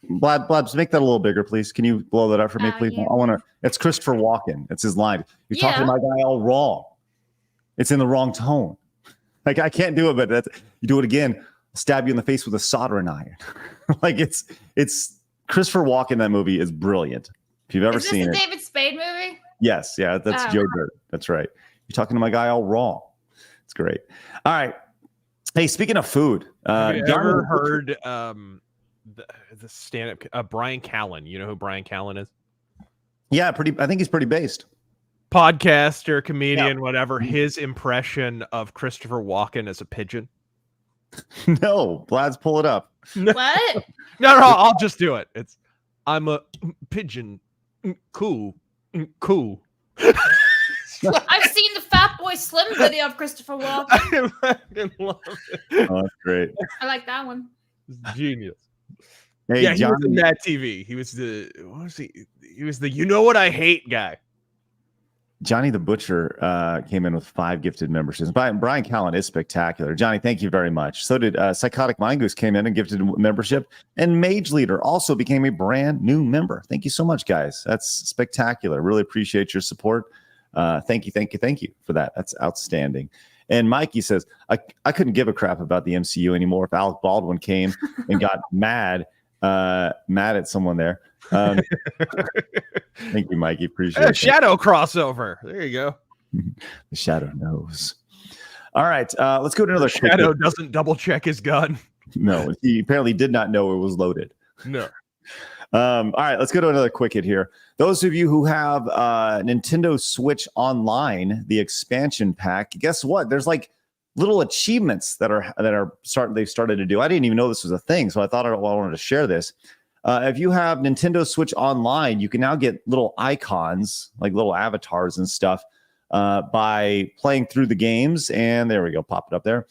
Blabs, make that a little bigger, please. Can you blow that up for me, please? Yeah. I want to. It's Christopher Walken. It's his line. You're talking to my guy all wrong. It's in the wrong tone. Like, I can't do it, but you do it again, I'll stab you in the face with a soldering iron. Like, it's Christopher Walken. That movie is brilliant. If you've ever seen it. Is this a David Spade movie? Yes, yeah, that's Joe Dirt. That's right. You're talking to my guy all wrong. It's great. All right. Hey, speaking of food, have you ever heard the stand-up Brian Callen? You know who Brian Callen is? Yeah, I think he's pretty based. Podcaster, comedian, whatever. His impression of Christopher Walken as a pigeon. No, Vlad's pull it up. What? No, I'll just do it. I'm a pigeon. Cool. I've seen the Fat Boy Slim video of Christopher Walken. I fucking love it. Oh, that's great. I like that one. It's genius. Hey, Yeah, he was Johnny. in Mad TV. He was the what was he? He was the you know what I hate guy. Johnny the Butcher came in with 5 gifted memberships. Brian Callen is spectacular. Johnny, thank you very much. So did Psychotic Mongoose came in and gifted a membership. And Mage Leader also became a brand new member. Thank you so much, guys. That's spectacular. Really appreciate your support. Thank you for that. That's outstanding. And Mikey says, I couldn't give a crap about the MCU anymore if Alec Baldwin came and got mad at someone there. Thank you, Mikey. Appreciate it. Shadow crossover. There you go. The Shadow knows. All right, let's go to another. Shadow doesn't double check his gun. No, he apparently did not know it was loaded. No. All right, let's go to another quick hit here. Those of you who have Nintendo Switch Online, the expansion pack, guess what? There's like little achievements that they've started to do. I didn't even know this was a thing, so I wanted to share this. If you have Nintendo Switch Online, you can now get little icons, like little avatars and stuff, by playing through the games. And there we go, pop it up there.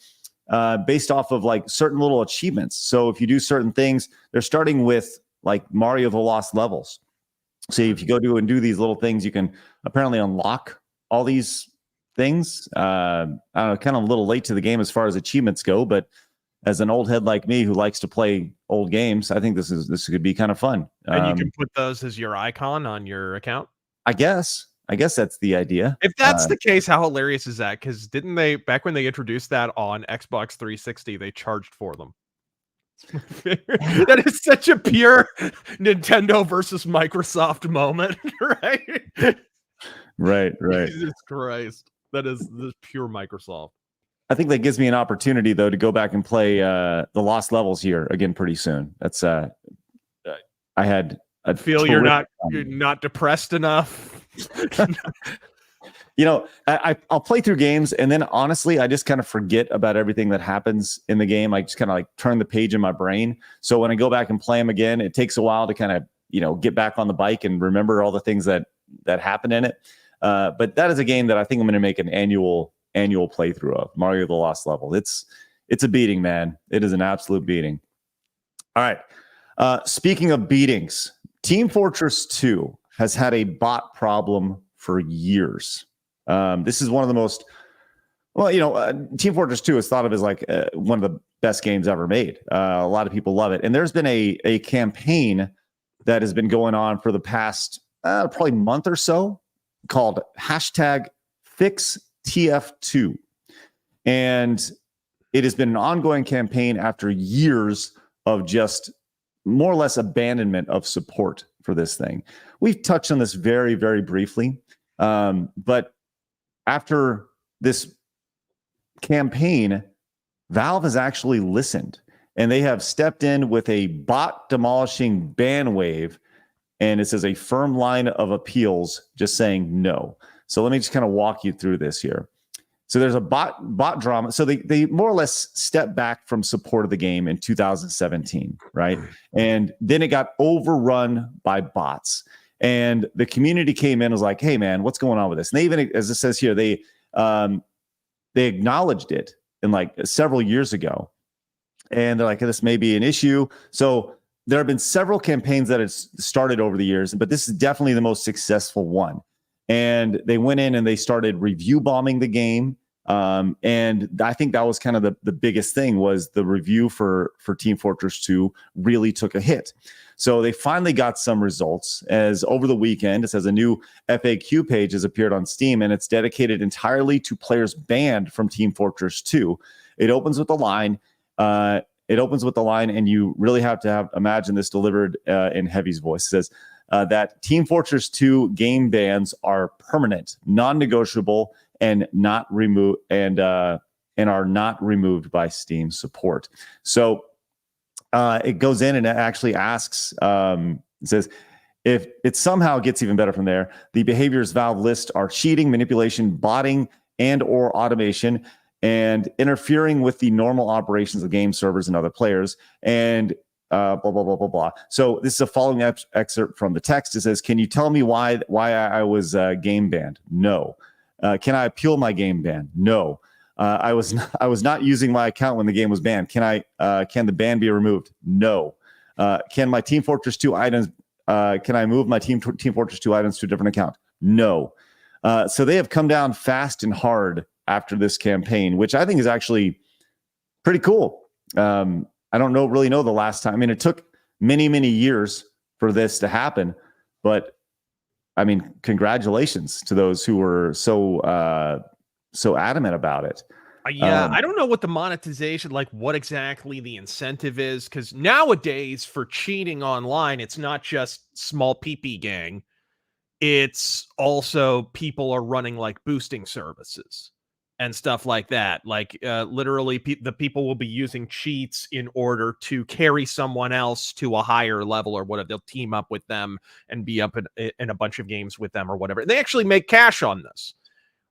Based off of like certain little achievements. So if you do certain things, they're starting with like Mario the Lost Levels. So if you go do and do these little things, you can apparently unlock all these things. I don't know, kind of a little late to the game as far as achievements go, but as an old head like me who likes to play old games, I think this could be kind of fun. And you can put those as your icon on your account. I guess that's the idea. If that's the case, how hilarious is that? Because didn't they, back when they introduced that on Xbox 360, they charged for them. That is such a pure Nintendo versus Microsoft moment, right? Right. Jesus Christ. That is pure Microsoft. I think that gives me an opportunity, though, to go back and play the Lost Levels here again pretty soon. That's I feel you're not depressed enough. You know, I'll play through games, and then honestly, I just kind of forget about everything that happens in the game. I just kind of like turn the page in my brain. So when I go back and play them again, it takes a while to kind of get back on the bike and remember all the things that happen in it. But that is a game that I think I'm going to make an annual playthrough of, Mario the Lost Level. It's a beating, man. It is an absolute beating. All right. Speaking of beatings, Team Fortress 2 has had a bot problem for years. This is one of the most, Team Fortress 2 is thought of as like one of the best games ever made. A lot of people love it. And there's been a campaign that has been going on for the past probably month or so called #FixTF2. And it has been an ongoing campaign after years of just more or less abandonment of support for this thing. We've touched on this very, very briefly. But after this campaign, Valve has actually listened, and they have stepped in with a bot demolishing ban wave. And it says a firm line of appeals just saying no. So let me just kind of walk you through this here. So there's a bot drama. So they more or less stepped back from support of the game in 2017, right? And then it got overrun by bots. And the community came in and was like, hey, man, what's going on with this? And they even, as it says here, they acknowledged it in like several years ago. And they're like, this may be an issue. So there have been several campaigns that have started over the years, but this is definitely the most successful one. And they went in and they started review bombing the game. And I think that was kind of the biggest thing, was the review for Team Fortress 2 really took a hit. So they finally got some results, as over the weekend, it says a new FAQ page has appeared on Steam, and it's dedicated entirely to players banned from Team Fortress 2. It opens with the line, and you really have to imagine this delivered in Heavy's voice. It says that Team Fortress 2 game bans are permanent, non-negotiable, and not removed, and are not removed by Steam support. So it goes in and it actually asks, it says, if it somehow gets even better from there, the behaviors Valve lists are cheating, manipulation, botting, and or automation, and interfering with the normal operations of game servers and other players, and blah, blah, blah, blah, blah. So this is a following excerpt from the text. It says, can you tell me why I was game banned? No. Can I appeal my game ban? No. I was not using my account when the game was banned. Can the ban be removed? No. Can my Team Fortress 2 items? Can I move my Team Fortress 2 items to a different account? No. So they have come down fast and hard after this campaign, which I think is actually pretty cool. I don't really know the last time. I mean, it took many, many years for this to happen, but I mean, congratulations to those who were so adamant about it. Yeah, I don't know what the monetization, like what exactly the incentive is, because nowadays for cheating online, it's not just small PP gang. It's also people are running like boosting services and stuff like that. Like literally the people will be using cheats in order to carry someone else to a higher level or whatever. They'll team up with them and be up in a bunch of games with them or whatever. They actually make cash on this,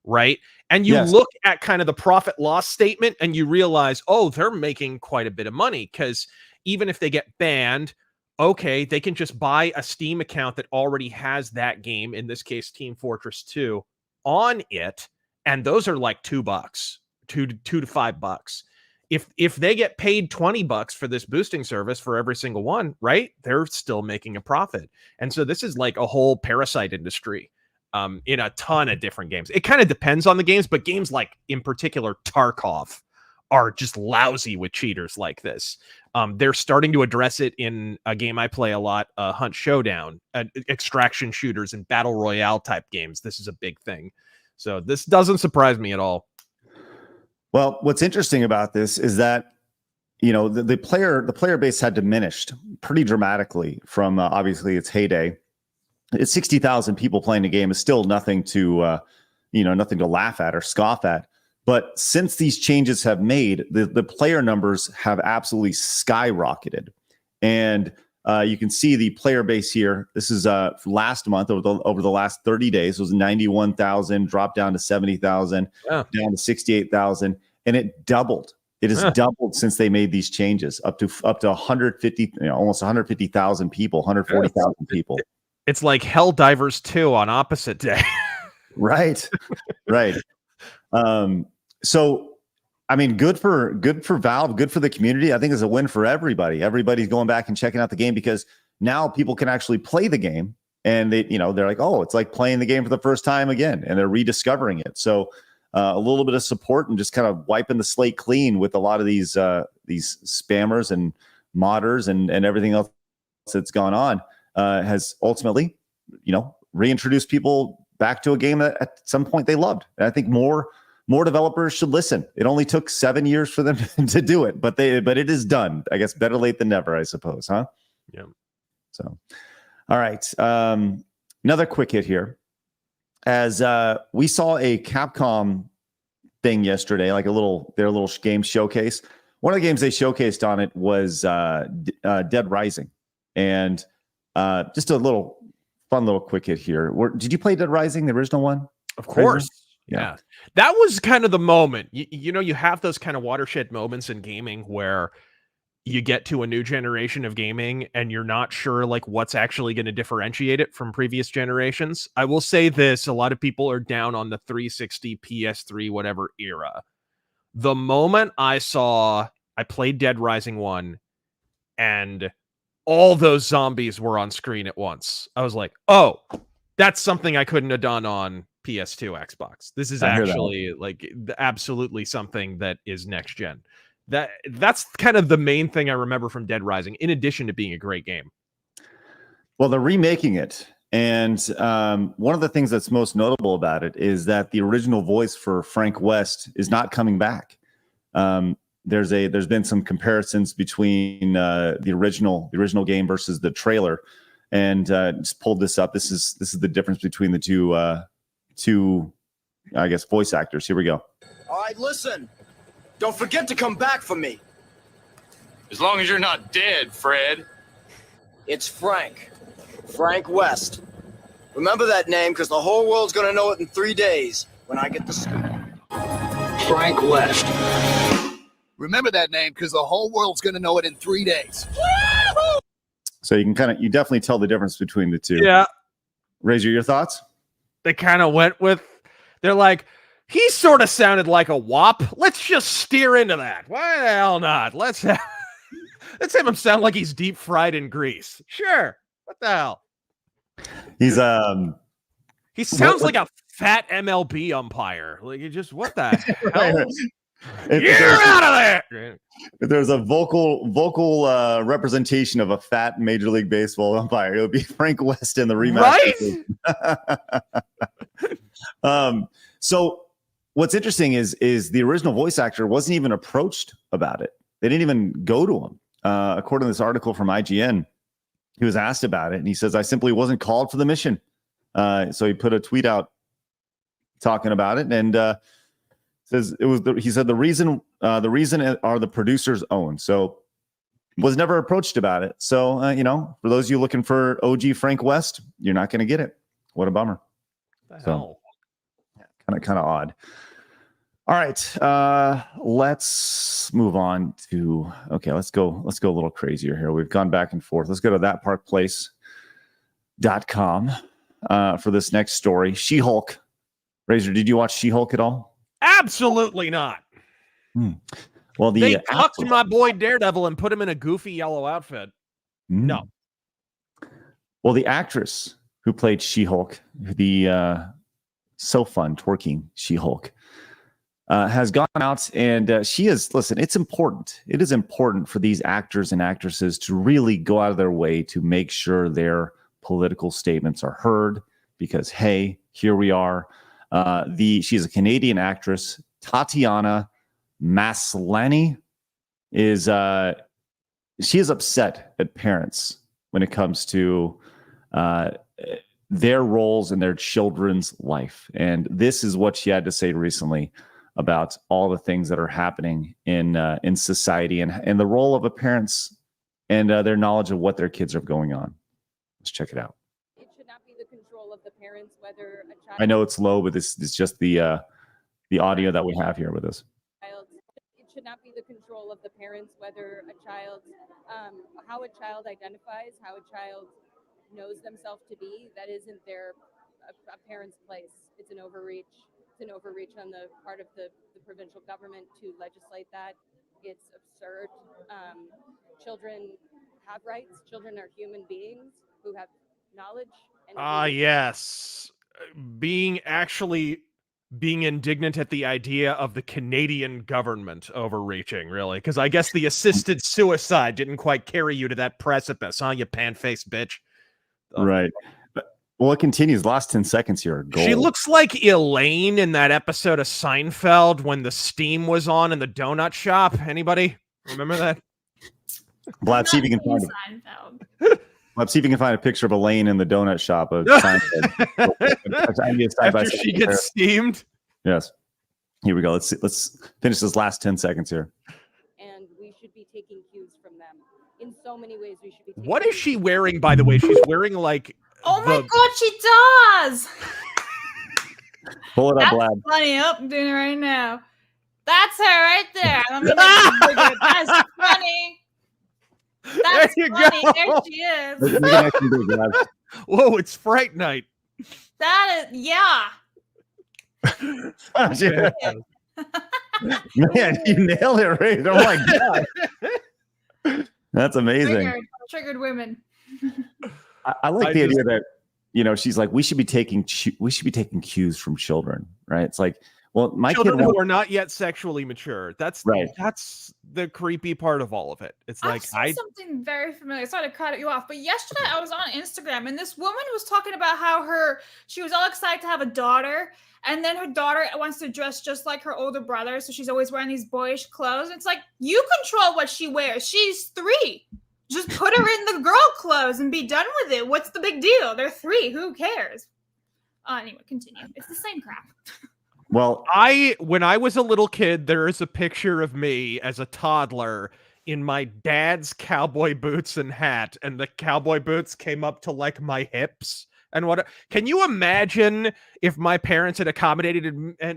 right? And you look at kind of the profit loss statement and you realize, oh, they're making quite a bit of money, because even if they get banned, okay, they can just buy a Steam account that already has that game, in this case, Team Fortress 2, on it. And those are like $2, $2 to $5. If they get paid $20 for this boosting service for every single one, right? They're still making a profit. And so this is like a whole parasite industry in a ton of different games. It kind of depends on the games, but games like, in particular, Tarkov are just lousy with cheaters like this. They're starting to address it in a game I play a lot, Hunt Showdown, extraction shooters and battle royale type games. This is a big thing. So this doesn't surprise me at all. Well, what's interesting about this is that, you know, the player base had diminished pretty dramatically from obviously its heyday. It's 60,000 people playing the game is still nothing to, nothing to laugh at or scoff at. But since these changes have made, the player numbers have absolutely skyrocketed. And you can see the player base here. This is last month over the last 30 days. It was 91,000, dropped down to 70,000, down to 68,000, and it doubled. It has doubled since they made these changes, up to 150, almost 150,000 people, 140,000 people. It's like Helldivers 2 on opposite day. Right. So, I mean, good for Valve, good for the community. I think it's a win for everybody. Everybody's going back and checking out the game because now people can actually play the game, and they're like, oh, it's like playing the game for the first time again, and they're rediscovering it. So, a little bit of support and just kind of wiping the slate clean with a lot of these spammers and modders and everything else that's gone on has ultimately, reintroduced people back to a game that at some point they loved. And I think more developers should listen. It only took 7 years for them to do it, but it is done. I guess better late than never, I suppose, huh? Yeah. So, all right. Another quick hit here. As we saw a Capcom thing yesterday, like their little game showcase. One of the games they showcased on it was Dead Rising, and just a fun little quick hit here. Did you play Dead Rising, the original one? Of course. Yeah. That was kind of the moment. You have those kind of watershed moments in gaming where you get to a new generation of gaming and you're not sure like what's actually going to differentiate it from previous generations. I will say this, a lot of people are down on the 360, PS3, whatever era. The moment I played Dead Rising 1 and all those zombies were on screen at once, I was like, oh, that's something I couldn't have done on PS2, Xbox. This is actually like absolutely something that is next gen. That's kind of the main thing I remember from Dead Rising, in addition to being a great game. Well, they're remaking it, and one of the things that's most notable about it is that the original voice for Frank West is not coming back. There's been some comparisons between the original game versus the trailer, and just pulled this up. This is the difference between the two, I guess, voice actors. Here we go. All right, listen. Don't forget to come back for me. As long as you're not dead, Fred. It's Frank West. Remember that name, because the whole world's going to know it in 3 days when I get the scoop. Frank West. Remember that name, because the whole world's going to know it in 3 days. So you definitely tell the difference between the two. Yeah. Razor, your thoughts? They kind of went with They're like, he sort of sounded like a wop. Let's just steer into that. Why the hell not? Let's have him sound like he's deep fried in grease. Sure. What the hell? He's he sounds like a fat MLB umpire. Like you just what the hell? You're out of there. If there's a vocal representation of a fat Major League Baseball umpire, it would be Frank West in the remaster. Right? So what's interesting is the original voice actor wasn't even approached about it. They didn't even go to him. According to this article from IGN, he was asked about it, and he says, "I simply wasn't called for the mission." So he put a tweet out talking about it, and says it was. He said the reason are the producers' own. So was never approached about it. So for those of you looking for OG Frank West, you're not going to get it. What a bummer. So kind of odd. All right, let's move on to let's go a little crazier here. We've gone back and forth. Let's go to thatparkplace.com for this next story. She-Hulk. Razor, did you watch She-Hulk at all? Absolutely not. Well, they cucked my boy Daredevil and put him in a goofy yellow outfit. No. Well, the actress who played She-Hulk, the so fun twerking She-Hulk, has gone out and she is, listen, it's important. It is important for these actors and actresses to really go out of their way to make sure their political statements are heard because, hey, here we are. She's a Canadian actress, Tatiana Maslany, she is upset at parents when it comes to their roles in their children's life. And this is what she had to say recently about all the things that are happening in society and the role of a parents and their knowledge of what their kids are going on. Let's check it out. It should not be the control of the parents whether a child. I know it's low, but this is just the audio that we have here with us. It should not be the control of the parents whether a child, how a child identifies, how a child knows themselves to be. That isn't a parent's place. It's an overreach. It's an overreach on the part of the provincial government to legislate that. It's absurd. Children have rights. Children are human beings who have knowledge. Yes. Being indignant at the idea of the Canadian government overreaching, really. Because I guess the assisted suicide didn't quite carry you to that precipice, huh, you pan-faced bitch? Right. Well, it continues. Last 10 seconds here. Gold. She looks like Elaine in that episode of Seinfeld when the steam was on in the donut shop. Anybody remember that? Vlad, see if you can find it. Vlad, see if you can find a picture of Elaine in the donut shop of Seinfeld. After she gets steamed. Yes. Here we go. Let's finish this last 10 seconds here. And we should be taking cues from them. In so many ways, we should be. What is she wearing, by the way? She's wearing like. Oh my God, she does! Pull it up, That's Vlad. funny. Oh, I'm doing it right now. That's her right there. Let me make it bigger. That's funny. That's There you funny. go. There she is. Look at that can do, Vlad. Whoa, it's Fright Night. That is, yeah. Man, you nailed it, Ray. Oh my God. That's amazing. Triggered women. I like the idea that, she's like, we should be taking cues from children, right? It's like, well, my children kid who are not yet sexually mature. That's right. That's the creepy part of all of it. It's like something very familiar. Sorry to cut you off, but yesterday I was on Instagram and this woman was talking about how she was all excited to have a daughter, and then her daughter wants to dress just like her older brother, so she's always wearing these boyish clothes. It's like, you control what she wears. She's 3. Just put her in the girl clothes and be done with it. What's the big deal? They're 3. Who cares? Anyway, continue. It's the same crap. Well, when I was a little kid, there is a picture of me as a toddler in my dad's cowboy boots and hat, and the cowboy boots came up to like my hips. And can you imagine if my parents had accommodated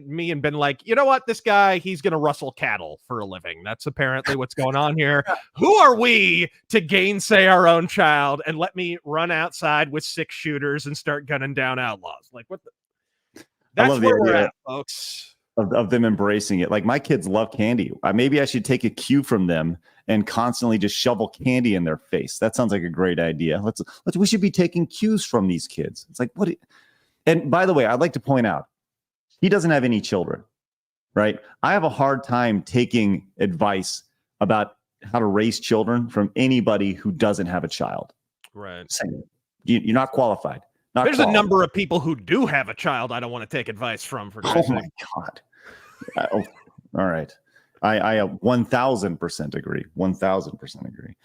me and been like, you know what, this guy, he's going to rustle cattle for a living. That's apparently what's going on here. Who are we to gainsay our own child and let me run outside with 6 shooters and start gunning down outlaws? Like, what the? That's where we're at, folks. Of them embracing it. Like, my kids love candy. Maybe I should take a cue from them and constantly just shovel candy in their face. That sounds like a great idea. We should be taking cues from these kids. It's like, what? And by the way, I'd like to point out, he doesn't have any children, right? I have a hard time taking advice about how to raise children from anybody who doesn't have a child. Right. You're not qualified. There's a number of people who do have a child I don't want to take advice from. For oh my God. All right. I 1000% agree. 1000% agree.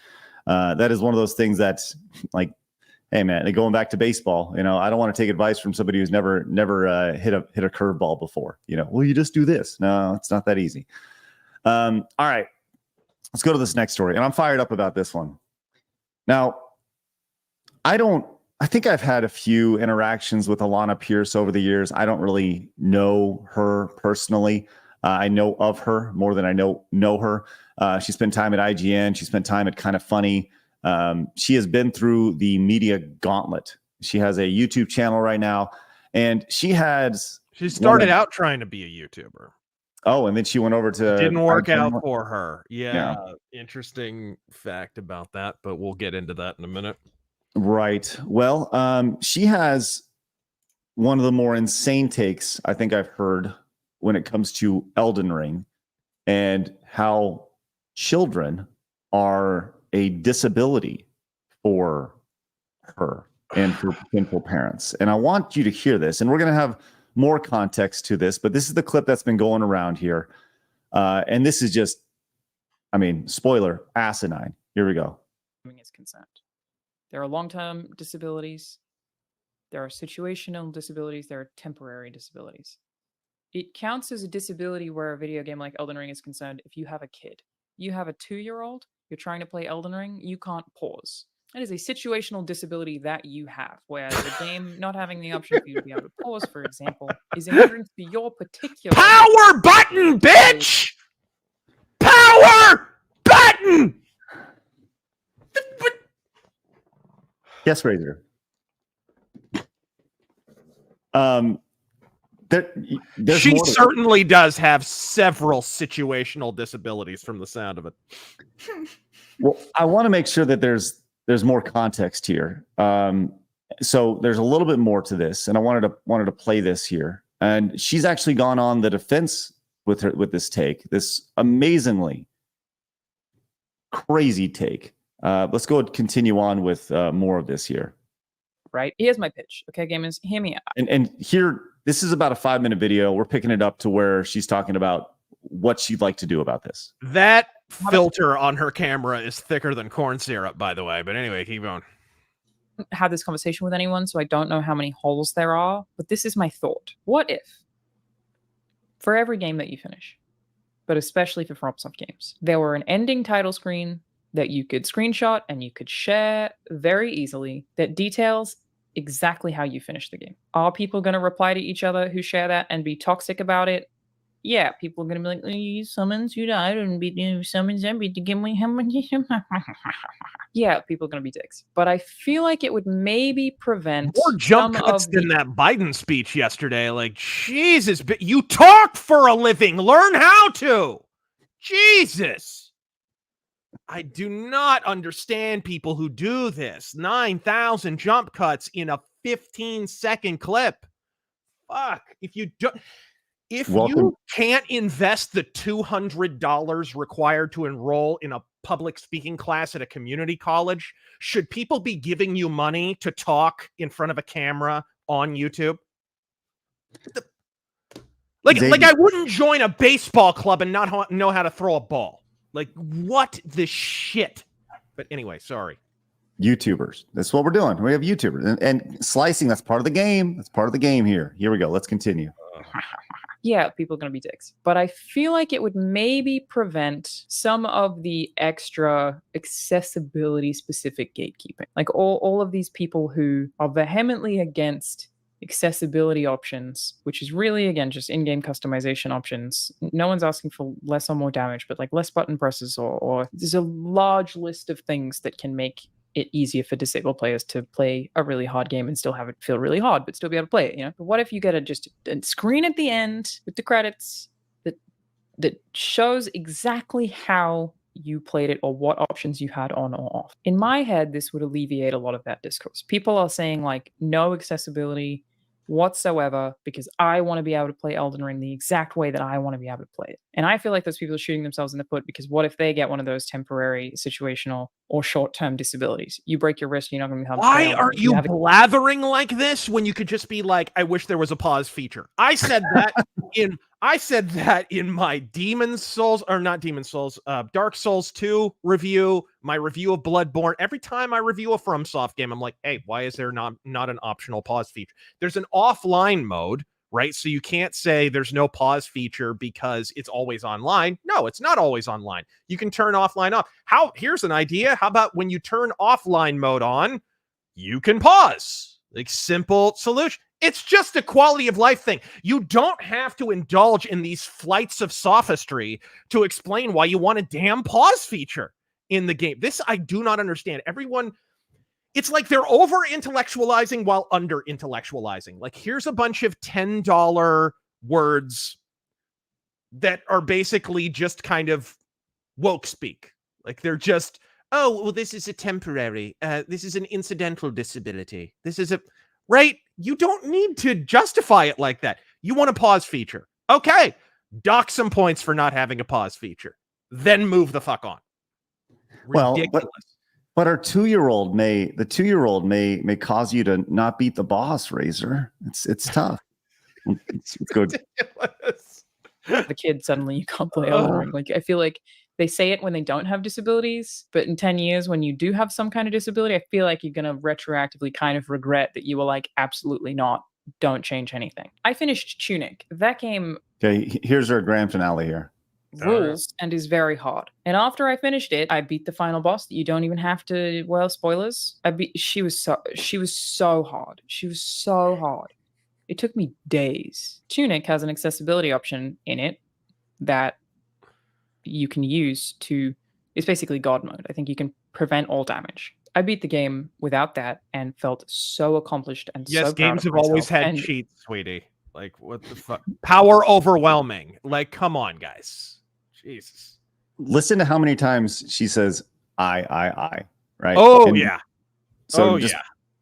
That is one of those things that's like, hey man, going back to baseball, I don't want to take advice from somebody who's never hit a curveball before. Well, you just do this. No, it's not that easy. All right, let's go to this next story. And I'm fired up about this one. Now, I think I've had a few interactions with Alanah Pierce over the years. I don't really know her personally. I know of her more than I know her. She spent time at IGN. She spent time at Kind of Funny. She has been through the media gauntlet. She has a YouTube channel right now, and she started out trying to be a YouTuber. Oh, and then she went over to... Didn't work out for her. Yeah. Interesting fact about that, but we'll get into that in a minute. Right. Well, she has one of the more insane takes I think I've heard when it comes to Elden Ring and how children are a disability for her and for potential parents. And I want you to hear this, and we're going to have more context to this, but this is the clip that's been going around here. And this is just, spoiler, asinine. Here we go. Is consent. There are long-term disabilities. There are situational disabilities. There are temporary disabilities. It counts as a disability where a video game like Elden Ring is concerned if you have a kid. You have a 2-year-old, you're trying to play Elden Ring, you can't pause. That is a situational disability that you have, where the game not having the option for you to be able to pause, for example, is a hindrance to your particular... Power button, bitch! Power button! Yes, Razor. She certainly does have several situational disabilities from the sound of it. Well, I want to make sure that there's more context here. So there's a little bit more to this, and I wanted to play this here. And she's actually gone on the defense with this take, this amazingly crazy take. Let's go and continue on with more of this here. Right. Here's my pitch. Okay, gamers, hear me out. And here, this is about a 5-minute video. We're picking it up to where she's talking about what she'd like to do about this. That filter on her camera is thicker than corn syrup, by the way. But anyway, keep going. Had this conversation with anyone, so I don't know how many holes there are, but this is my thought. What if, for every game that you finish, but especially for FromSoft games, there were an ending title screen that you could screenshot and you could share very easily that details exactly how you finish the game? Are people going to reply to each other who share that and be toxic about it? Yeah, people are going to be like, oh, you summons, you died, and beat summons, and beat the game. Yeah, people are going to be dicks. But I feel like it would maybe prevent more jump cuts than that Biden speech yesterday. Like, Jesus, you talk for a living. Learn how to. Jesus. I do not understand people who do this. 9,000 jump cuts in a 15-second clip. Fuck. If you can't invest the $200 required to enroll in a public speaking class at a community college, should people be giving you money to talk in front of a camera on YouTube? Like I wouldn't join a baseball club and not know how to throw a ball. Like, what the shit? But anyway, sorry. YouTubers. That's what we're doing. We have YouTubers. And slicing, that's part of the game. That's part of the game here. Here we go. Let's continue. Yeah, people are going to be dicks. But I feel like it would maybe prevent some of the extra accessibility-specific gatekeeping. Like all of these people who are vehemently against accessibility options, which is really, again, just in-game customization options. No one's asking for less or more damage, but like less button presses or there's a large list of things that can make it easier for disabled players to play a really hard game and still have it feel really hard, but still be able to play it, you know? But what if you get a screen at the end with the credits that shows exactly how you played it or what options you had on or off? In my head, this would alleviate a lot of that discourse. People are saying like no accessibility whatsoever because I want to be able to play Elden Ring the exact way that I want to be able to play it. And I feel like those people are shooting themselves in the foot because what if they get one of those temporary, situational, or short-term disabilities? You break your wrist, you're not going to be able to play Why Elden are Ring. you blathering like this when you could just be like, I wish there was a pause feature? I said that in my Dark Souls 2 review, my review of Bloodborne. Every time I review a FromSoft game, I'm like, hey, why is there not an optional pause feature? There's an offline mode, right? So you can't say there's no pause feature because it's always online. No, it's not always online. You can turn offline off. Here's an idea. How about when you turn offline mode on, you can pause? Like, simple solution. It's just a quality of life thing. You don't have to indulge in these flights of sophistry to explain why you want a damn pause feature in the game. This I do not understand. Everyone, it's like they're over-intellectualizing while under-intellectualizing. Like, here's a bunch of $10 words that are basically just kind of woke speak. Like, they're just, oh, well, this is a temporary, this is an incidental disability. This is a... Right? You don't need to justify it like that. You want a pause feature. Okay. Dock some points for not having a pause feature. Then move the fuck on. Ridiculous. But our 2-year-old may cause you to not beat the boss, Razor. It's tough. It's good. The kid suddenly you can't play Elden Ring. Like, I feel like they say it when they don't have disabilities, but in 10 years when you do have some kind of disability, I feel like you're going to retroactively kind of regret that you were like, absolutely not, don't change anything. I finished Tunic. That game... Okay, here's our grand finale here. Rules and is very hard. And after I finished it, I beat the final boss that you don't even have to, well, spoilers. She was so hard. She was so hard. It took me days. Tunic has an accessibility option in it that you can use to, it's basically God mode. I think you can prevent all damage. I beat the game without that and felt so accomplished and so proud of games have myself. always had cheats, sweetie. Like, what the fuck? Power overwhelming. Like, come on, guys. Jesus. Listen to how many times she says, I, right? Oh, and yeah. So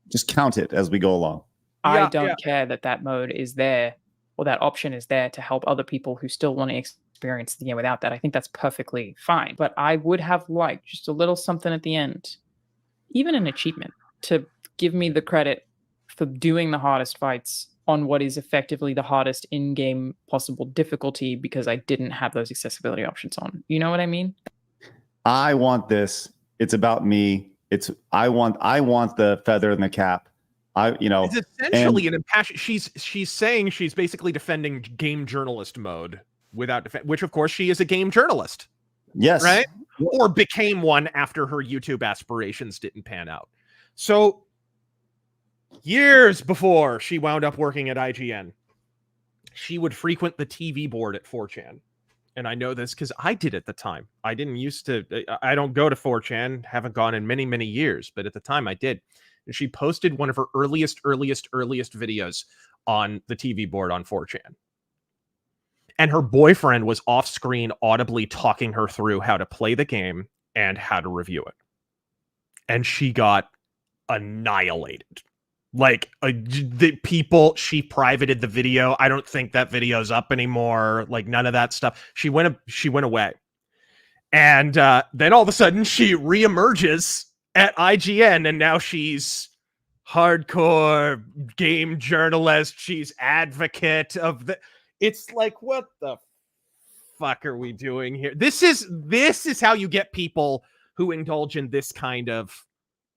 just count it as we go along. I don't care that mode is there, or that option is there to help other people who still want to experience the game without that. I think that's perfectly fine. But I would have liked just a little something at the end, even an achievement, to give me the credit for doing the hardest fights on what is effectively the hardest in-game possible difficulty because I didn't have those accessibility options on. You know what I mean? I want this. It's about me. I want the feather in the cap. It's essentially an impassioned. She's saying she's basically defending game journalist mode without which of course she is a game journalist. Yes. Right? Or became one after her YouTube aspirations didn't pan out. So years before she wound up working at IGN, she would frequent the TV board at 4chan. And I know this because I did at the time. I didn't used to. I don't go to 4chan, haven't gone in many, many years, but at the time I did. And she posted one of her earliest videos on the TV board on 4chan. And her boyfriend was off screen audibly talking her through how to play the game and how to review it. And she got annihilated. Like, the people, she privated the video. I don't think that video's up anymore. Like, none of that stuff. She went away. And then all of a sudden she reemerges at IGN, and now she's hardcore game journalist. She's advocate of the... It's like, what the fuck are we doing here? This is how you get people who indulge in this kind of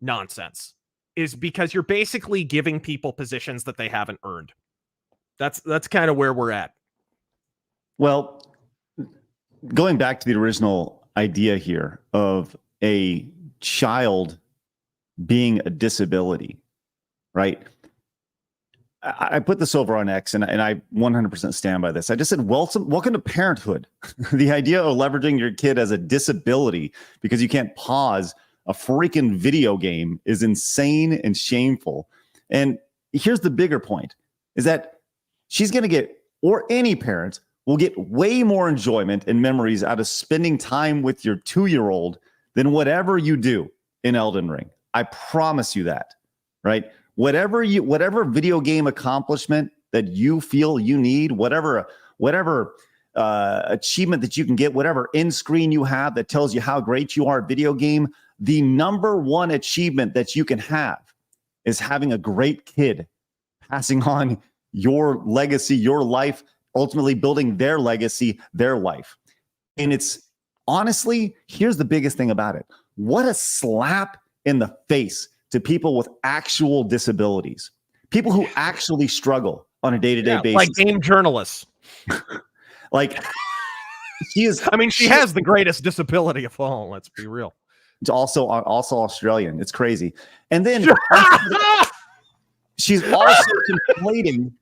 nonsense, is because you're basically giving people positions that they haven't earned. That's kind of where we're at. Well, going back to the original idea here of a child being a disability, right? I put this over on X, and I 100% stand by this. I just said, welcome to parenthood. The idea of leveraging your kid as a disability because you can't pause a freaking video game is insane and shameful. And here's the bigger point, is that she's going to get, or any parent will get, way more enjoyment and memories out of spending time with your 2-year-old than whatever you do in Elden Ring. I promise you that, right? Whatever video game accomplishment that you feel you need, whatever achievement that you can get, whatever end screen you have that tells you how great you are at video game, the number one achievement that you can have is having a great kid, passing on your legacy, your life, ultimately building their legacy, their life. And it's honestly, here's the biggest thing about it. What a slap in the face to people with actual disabilities, people who actually struggle on a day-to-day basis. Like game journalists. Like, she has the greatest disability of all. Let's be real. It's also Australian. It's crazy. And then she's also conflating.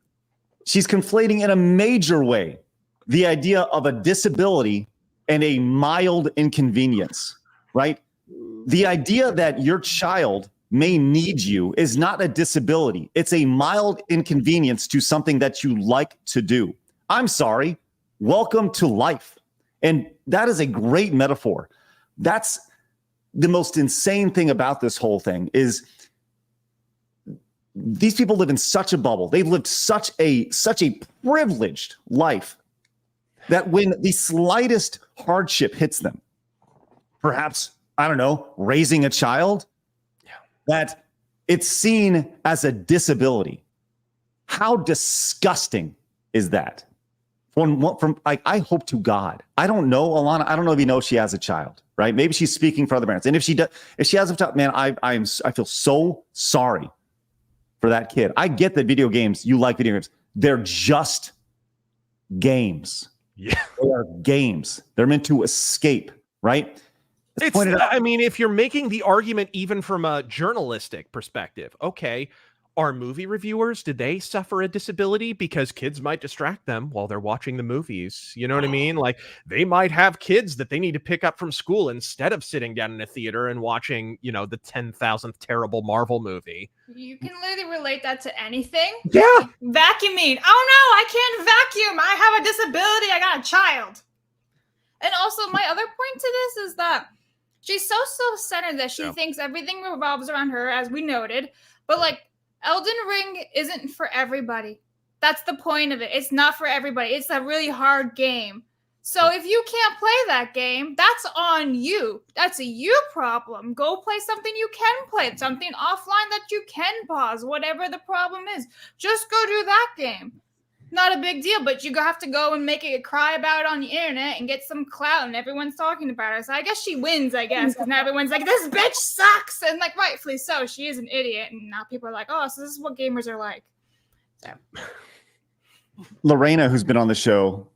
She's conflating in a major way the idea of a disability and a mild inconvenience, right? The idea that your child may need you is not a disability. It's a mild inconvenience to something that you like to do. I'm sorry. Welcome to life. And that is a great metaphor. That's the most insane thing about this whole thing is these people live in such a bubble. They've lived such a privileged life that when the slightest hardship hits them, perhaps, I don't know, raising a child, that it's seen as a disability. How disgusting is that? I hope to God. I don't know, Alanah. I don't know if you know she has a child, right? Maybe she's speaking for other parents. And if she has a child, man, I feel so sorry for that kid. I get that video games, you like video games. They're just games. Yeah. They are games. They're meant to escape, right? If you're making the argument even from a journalistic perspective, okay, are movie reviewers, did they suffer a disability because kids might distract them while they're watching the movies? You know what I mean? Like, they might have kids that they need to pick up from school instead of sitting down in a theater and watching, the 10,000th terrible Marvel movie. You can literally relate that to anything. Yeah. Like vacuuming. Oh no, I can't vacuum. I have a disability. I got a child. And also, my other point to this is that she's so self-centered that she thinks everything revolves around her, as we noted. But like, Elden Ring isn't for everybody. That's the point of it. It's not for everybody. It's a really hard game. So if you can't play that game, that's on you. That's a you problem. Go play something you can play. Something offline that you can pause. Whatever the problem is. Just go do that game. Not a big deal, but you have to go and make it cry about it on the internet and get some clout, and everyone's talking about her. So I guess she wins, because now everyone's like, this bitch sucks, and like rightfully so. She is an idiot, and now people are like, oh, so this is what gamers are like. So Lorena, who's been on the show,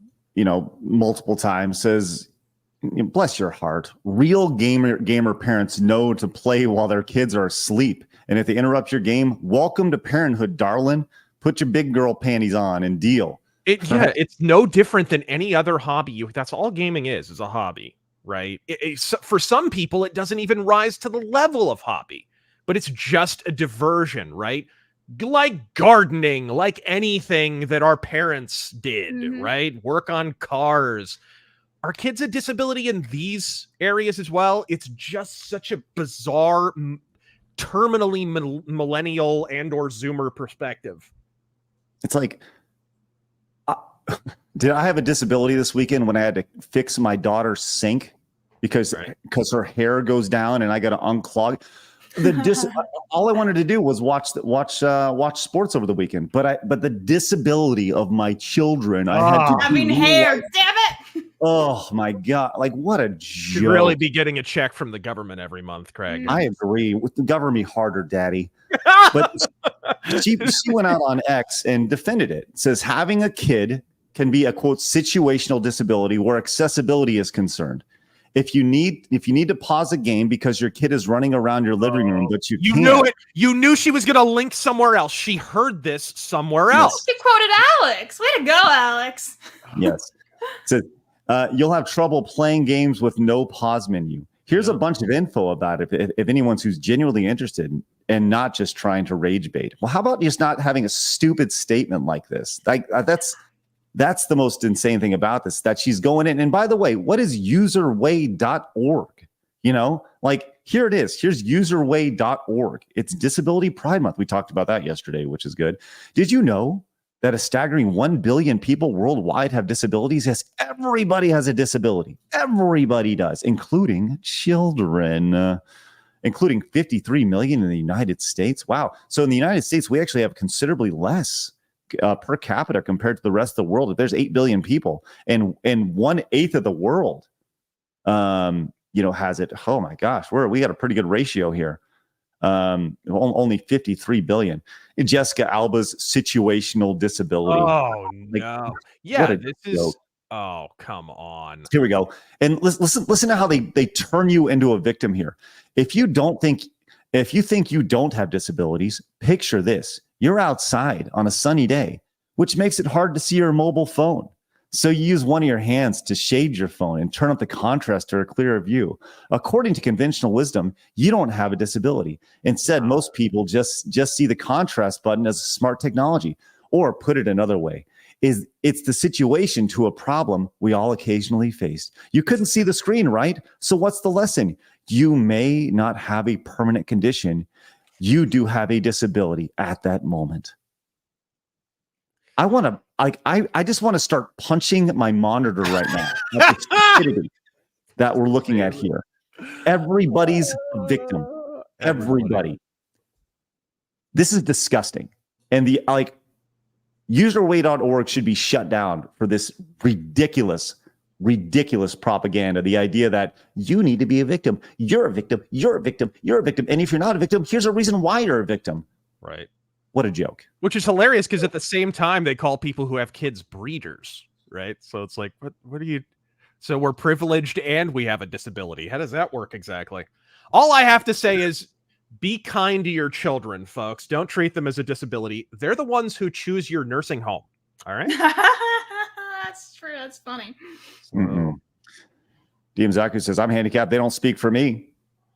multiple times, says, bless your heart, real gamer parents know to play while their kids are asleep, and if they interrupt your game, welcome to parenthood, darling. Put your big girl panties on and deal. It's no different than any other hobby. That's all gaming is a hobby, right? For some people, it doesn't even rise to the level of hobby, but it's just a diversion, right? Like gardening, like anything that our parents did, right? Work on cars. Are kids a disability in these areas as well? It's just such a bizarre, terminally millennial and or Zoomer perspective. It's like, did I have a disability this weekend when I had to fix my daughter's sink because her hair goes down and I got to unclog? All I wanted to do was watch sports over the weekend, but the disability of my children, I had to having hair. Damn it! Oh my God! Like, what a joke! Should really be getting a check from the government every month, Craig. I agree. Govern me harder, Daddy. But she went out on X and defended it. It says having a kid can be a quote situational disability where accessibility is concerned. If you need to pause a game because your kid is running around your living room, but you can't. Knew it. You knew she was going to link somewhere else. She heard this somewhere else. She quoted Alex. Way to go, Alex. Yes. So, you'll have trouble playing games with no pause menu. Here's a bunch of info about it. If anyone's who's genuinely interested and not just trying to rage bait. Well, how about just not having a stupid statement like this? Like that's the most insane thing about this, that she's going in. And by the way, what is userway.org? You know, like here it is. Here's userway.org. It's Disability Pride Month. We talked about that yesterday, which is good. Did you know that a staggering 1 billion people worldwide have disabilities? Yes, everybody has a disability. Everybody does, including children, including 53 million in the United States. Wow. So in the United States, we actually have considerably less per capita compared to the rest of the world. If there's 8 billion people and 1/8 of the world, has it. Oh my gosh, we got a pretty good ratio here. Only 53 billion. And Jessica Alba's situational disability. Oh no. Yeah, this is oh, come on. Here we go. And listen to how they turn you into a victim here. If you think you don't have disabilities, picture this. You're outside on a sunny day, which makes it hard to see your mobile phone. So you use one of your hands to shade your phone and turn up the contrast to a clearer view. According to conventional wisdom, you don't have a disability. Instead, most people just see the contrast button as a smart technology. Or put it another way, it's the situation to a problem we all occasionally face. You couldn't see the screen, right? So what's the lesson? You may not have a permanent condition. You do have a disability at that moment. I just want to start punching my monitor right now. That's the stupidity that we're looking at here. Everybody's a victim. Everybody. This is disgusting. And userway.org should be shut down for this ridiculous propaganda. The idea that you need to be a victim. You're a victim. You're a victim. You're a victim. And if you're not a victim, here's a reason why you're a victim. Right. What a joke. Which is hilarious because at the same time, they call people who have kids breeders, right? So it's like, what are you? So we're privileged and we have a disability. How does that work exactly? All I have to say is be kind to your children, folks. Don't treat them as a disability. They're the ones who choose your nursing home. All right? That's true. That's funny. DM Zaku says, I'm handicapped. They don't speak for me.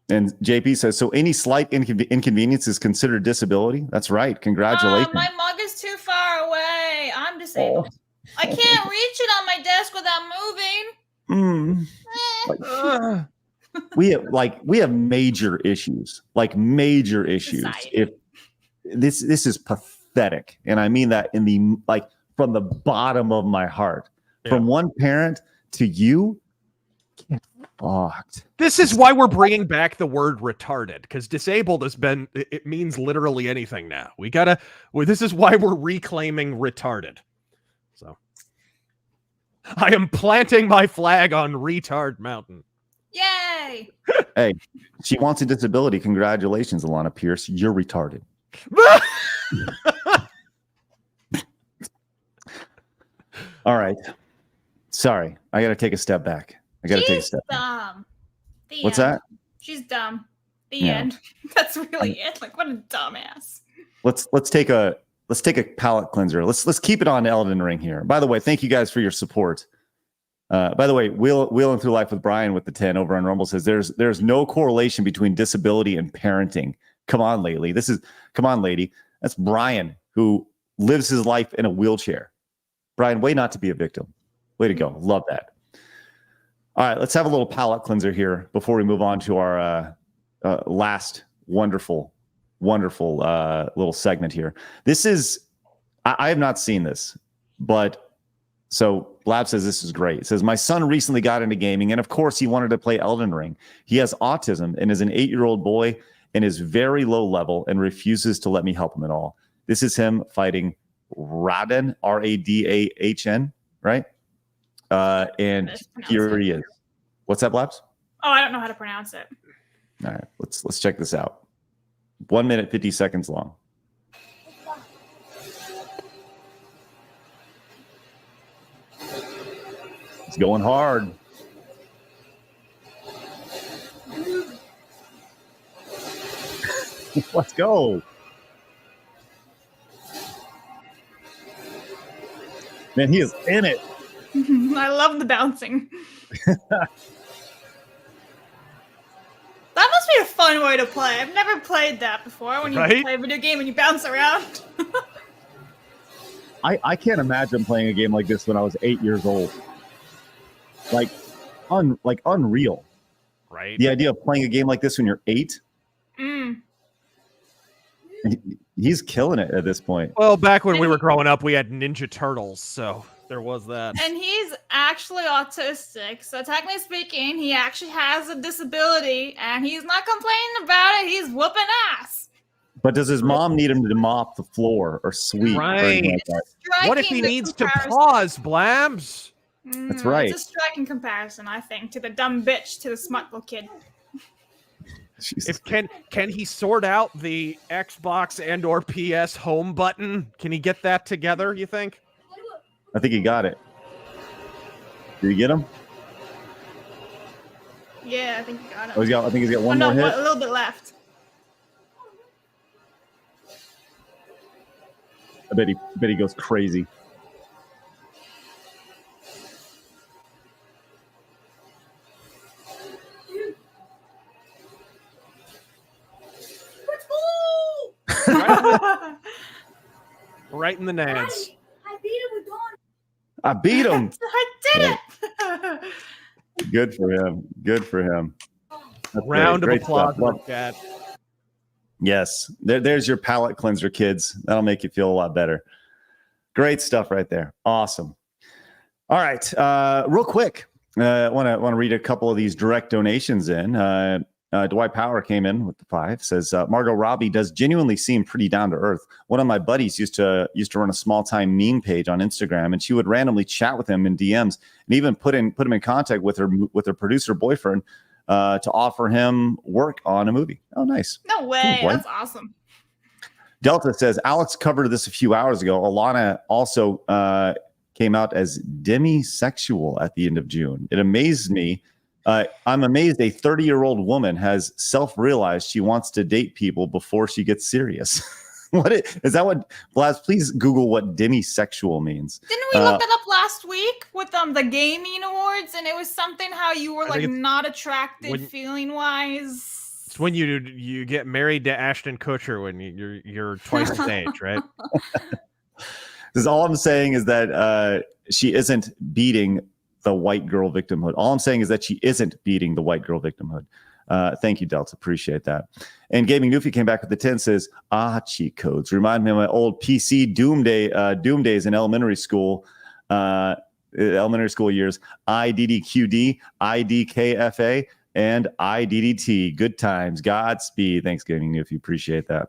And JP says, so any slight inconvenience is considered disability? That's right. Congratulations. My mug is too far away. I'm disabled. I can't reach it on my desk without moving. We have major issues. Like major issues. If this is pathetic. And I mean that in the from the bottom of my heart. Yeah. From one parent to you. Get fucked. This is why we're bringing back the word retarded, because disabled it means literally anything now. This is why we're reclaiming retarded. So I am planting my flag on Retard Mountain. Yay! Hey, she wants a disability. Congratulations, Alanah Pierce. You're retarded. All right. Sorry. I got to take a step back. She's dumb. What's that? She's dumb. The end. That's really it. Like, what a dumbass. Let's take a palate cleanser. Let's keep it on Elden Ring here. By the way, thank you guys for your support. By the way, Wheeling Through Life with Brian with the 10 over on Rumble says there's no correlation between disability and parenting. Come on, lady. That's Brian, who lives his life in a wheelchair. Brian, way not to be a victim. Way to go. Love that. All right, let's have a little palate cleanser here before we move on to our last wonderful little segment here. This is, I have not seen this, but so Lab says this is great. It says, my son recently got into gaming, and of course he wanted to play Elden Ring. He has autism and is an 8-year-old boy and is very low level and refuses to let me help him at all. This is him fighting Radan, Radahn, right? And here he is. What's that, Blabs? Oh, I don't know how to pronounce it. All right, let's check this out. 1 minute, 50 seconds long. It's going hard. Let's go. Man, he is in it. I love the bouncing. be a fun way to play. I've never played that before. When you play a video game and you bounce around. I can't imagine playing a game like this when I was 8 years old. Like unreal. Right. The idea of playing a game like this when you're 8. He's killing it at this point. Well, back when we were growing up, we had Ninja Turtles, so there was that. And he's actually autistic, so technically speaking, he actually has a disability, and he's not complaining about it. He's whooping ass. But does his mom need him to mop the floor or sweep? Right. Or anything like that? What if he needs to pause, Blams? That's right. It's a striking comparison, I think, to the dumb bitch to the smart little kid. If can he sort out the Xbox and or PS home button? Can he get that together, you think? I think he got it. Did you get him? Yeah, I think he got it. I think he's got one more hit. A little bit left. I bet he goes crazy. Right in the nads. I beat him with Dawn. I beat him. I did it. Good for him. Good for him. That's Round great. of applause Stuff. for that. Yes. There's your palate cleanser, kids. That'll make you feel a lot better. Great stuff right there. Awesome. All right. Real quick, I want to read a couple of these direct donations in. Dwight Power came in with the 5. Says Margo Robbie does genuinely seem pretty down to earth. One of my buddies used to run a small time meme page on Instagram, and she would randomly chat with him in DMs and even put him in contact with her producer boyfriend to offer him work on a movie. Oh, nice. No way. Cool, That's awesome. Delta says Alex covered this a few hours ago. Alanah also came out as demisexual at the end of June. It amazed me. I'm amazed a 30-year-old woman has self-realized she wants to date people before she gets serious. Is that what, Blaz, please Google what demisexual means. Didn't we look that up last week with the gaming awards? And it was something how you were like not attracted feeling-wise. It's when you get married to Ashton Kutcher when you're twice his age, right? Because all I'm saying is that she isn't beating the white girl victimhood. All I'm saying is that she isn't beating the white girl victimhood. Thank you, Delta. Appreciate that. And Gaming Newfie came back with the 10, says, cheat codes. Remind me of my old PC doom days in elementary school years. IDDQD, IDKFA, and IDDT. Good times. Godspeed. Thanks, Gaming Newfie. Appreciate that.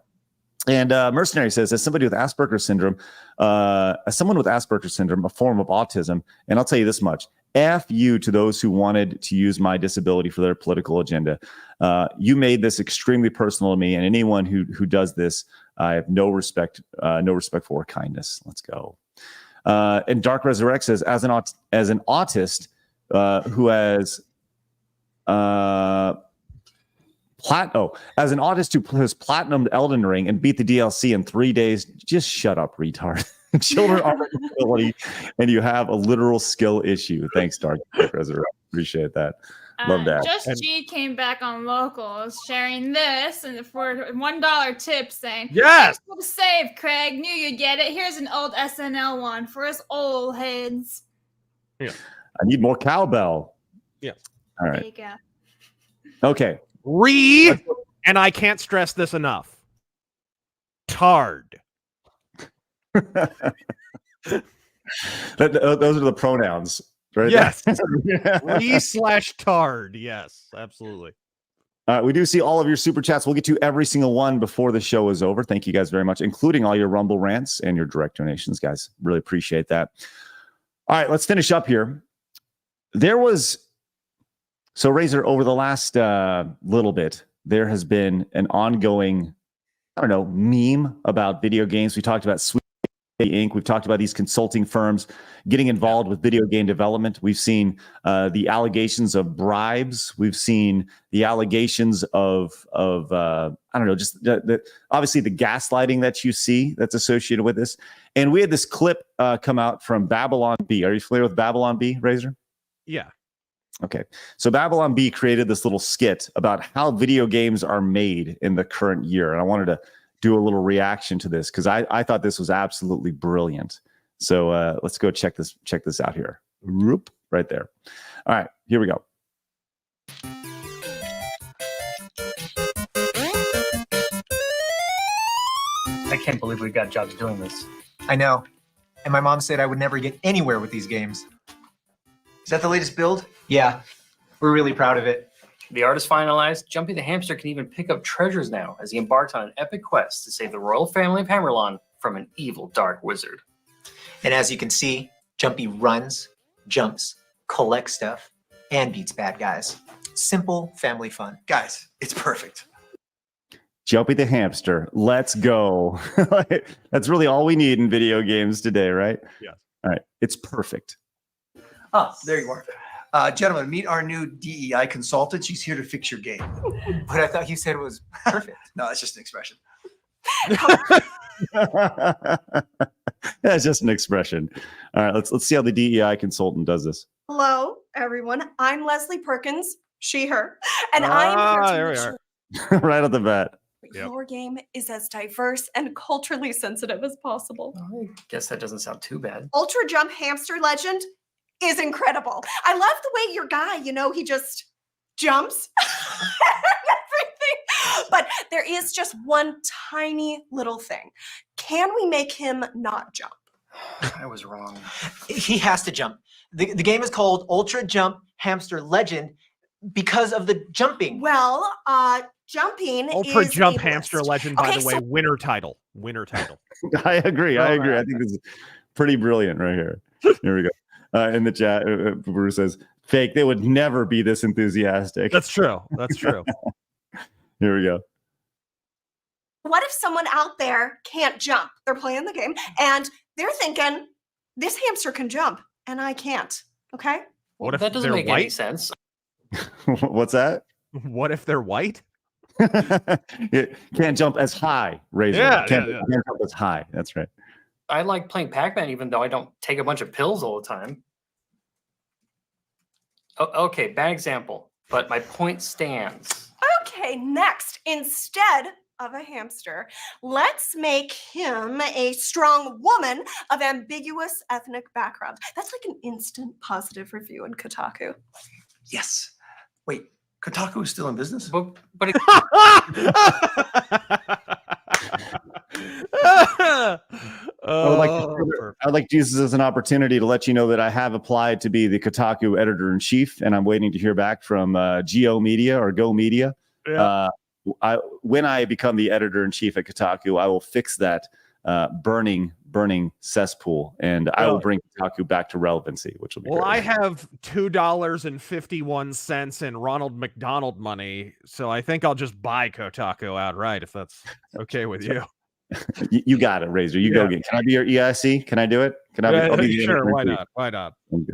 And Mercenary says, as someone with Asperger's syndrome, a form of autism, and I'll tell you this much, F you to those who wanted to use my disability for their political agenda. You made this extremely personal to me, and anyone who does this, I have no respect for or kindness. Let's go. And Dark Resurrect says, as an autist who has as an autist who has platinumed Elden Ring and beat the DLC in 3 days, just shut up, retard. Children are a disability, and you have a literal skill issue. Thanks, Dark Resurrect. Appreciate that. Love that. Just G came back on locals sharing this and for $1 tip saying, yes, for the save, Craig. Knew you'd get it. Here's an old SNL one for us old heads. Yeah. I need more cowbell. Yeah. All right. There you go. Okay. And I can't stress this enough. Tard. Those are the pronouns, right? Yes. Re/tard. Yes, absolutely. We do see all of your super chats. We'll get to every single one before the show is over. Thank you guys very much, including all your Rumble rants and your direct donations, guys. Really appreciate that. All right, let's finish up here. So Razor, over the last little bit, there has been an ongoing, meme about video games. We talked about Sweet Inc. We've talked about these consulting firms getting involved with video game development. We've seen the allegations of bribes. We've seen the allegations of just obviously the gaslighting that you see that's associated with this. And we had this clip come out from Babylon Bee. Are you familiar with Babylon Bee, Razor? Yeah. Okay, so Babylon Bee created this little skit about how video games are made in the current year, and I wanted to do a little reaction to this because I thought this was absolutely brilliant. So let's go check this out here. Whoop, right there. All right, here we go. I can't believe we got jobs doing this. I know. And my mom said I would never get anywhere with these games. Is that the latest build? Yeah. We're really proud of it. The art is finalized. Jumpy the hamster can even pick up treasures now as he embarks on an epic quest to save the royal family of Hammerlawn from an evil dark wizard. And as you can see, Jumpy runs, jumps, collects stuff, and beats bad guys. Simple family fun. Guys, it's perfect. Jumpy the hamster. Let's go. That's really all we need in video games today, right? Yeah. All right. It's perfect. Ah, there you are. Gentlemen, meet our new DEI consultant. She's here to fix your game. But I thought you said it was perfect. No, it's just an expression. That's just an expression. All right, let's see how the DEI consultant does this. Hello, everyone. I'm Leslie Perkins, she, her, and I'm here to make sure Right off the bat. your game is as diverse and culturally sensitive as possible. I guess that doesn't sound too bad. Ultra Jump Hamster Legend is incredible. I love the way your guy, he just jumps and everything. But there is just one tiny little thing. Can we make him not jump? I was wrong. He has to jump. The game is called Ultra Jump Hamster Legend because of the jumping. Well, jumping Ultra is Jump ableist. Hamster Legend, by Okay, the way, so- winner title. Winner title. I agree. I think this is pretty brilliant right here. Here we go. In the chat, Bruce says, fake. They would never be this enthusiastic. That's true. That's true. Here we go. What if someone out there can't jump? They're playing the game and they're thinking, this hamster can jump and I can't. Okay? What if That doesn't they're make white? any sense. What's that? What if they're white? It can't jump as high, Razor. Yeah, Can't yeah. jump as high. That's right. I like playing Pac-Man even though I don't take a bunch of pills all the time. Okay, bad example, but my point stands. Okay, next, instead of a hamster, let's make him a strong woman of ambiguous ethnic background. That's like an instant positive review in Kotaku. Yes. Wait, Kotaku is still in business? But I'd like to use this as an opportunity to let you know that I have applied to be the Kotaku editor-in-chief, and I'm waiting to hear back from Go Media or Go Media. Yeah. When I become the editor-in-chief at Kotaku, I will fix that burning cesspool, and I will bring Kotaku back to relevancy, which will be Well, great. I have $2.51 in Ronald McDonald money, so I think I'll just buy Kotaku outright if that's okay with you. You got it, Razor. You go get. Can I be your EIC? Can I do it? Can I be? I'll be the Sure, why editor-in-chief. not? Why not? Okay.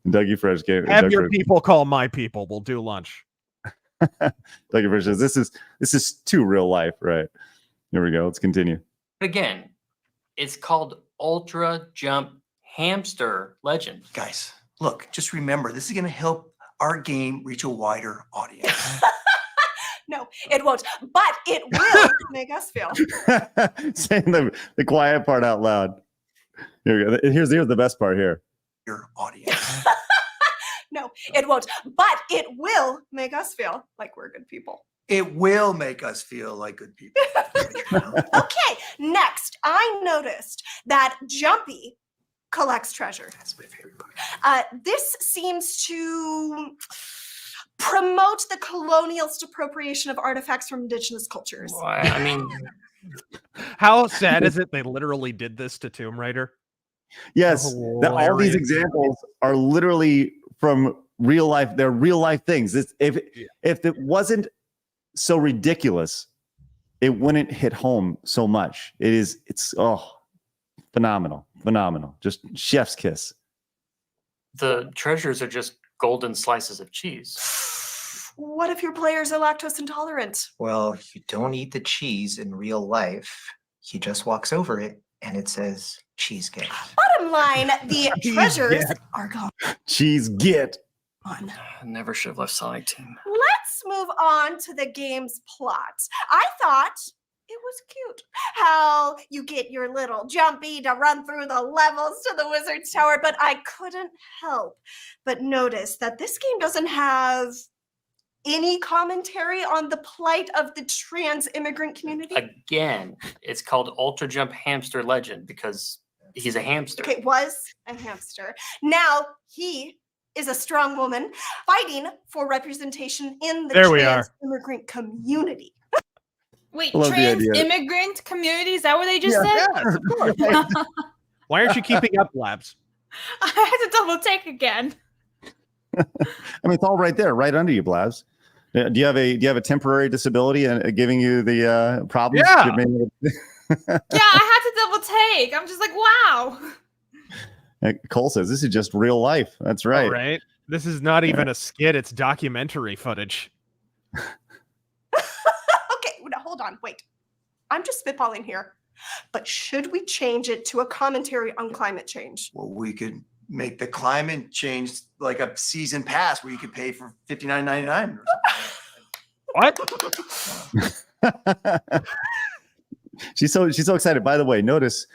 Dougie Fresh gave. Have Doug your Fresh- people call my people. We'll do lunch. Dougie Fresh says this is too real life, right? Here we go. Let's continue. Again, it's called Ultra Jump Hamster Legend. Guys, look, just remember, this is going to help our game reach a wider audience. No, it won't, but it will make us feel. Saying the quiet part out loud. Here we go. Here's the best part here. Your audience. No, it won't, but it will make us feel like we're good people. It will make us feel like good people. Okay, next, I noticed that Jumpy collects treasure. That's my favorite part. This seems to promote the colonialist appropriation of artifacts from indigenous cultures. I mean, How sad is it they literally did this to Tomb Raider? Yes, all these Hilarious. examples are literally from real life. They're real life things. If it wasn't so ridiculous, it wouldn't hit home so much. It's phenomenal. Just chef's kiss. the treasures are just golden slices of cheese. What if your players are lactose intolerant? Well, you don't eat the cheese in real life. He just walks over it and it says cheesecake. Bottom line, the treasures are gone. Cheese get. on. I never should have left Sonic Team. Let's move on to the game's plot. I thought it was cute how you get your little Jumpy to run through the levels to the Wizard's Tower, but I couldn't help but notice that this game doesn't have any commentary on the plight of the trans immigrant community. Again, it's called Ultra Jump Hamster Legend because he's a hamster. Okay, was a hamster. Now he is a strong woman fighting for representation in the trans immigrant community. Wait, Love the trans idea. immigrant community? Is that what they just said? Yes, of course. Why aren't you keeping up, Labs? I had to double take again. I mean, it's all right there, right under you, Blaz. Do you have a temporary disability and giving you the problems? Yeah. Yeah, I had to double take. I'm just like, wow. Cole says this is just real life. That's right. All right. This is not even a skit. It's documentary footage. Okay, no, hold on, wait. I'm just spitballing here. But should we change it to a commentary on climate change? Well, we could make the climate change like a season pass where you could pay for $59.99 or What? She's so excited. By the way, notice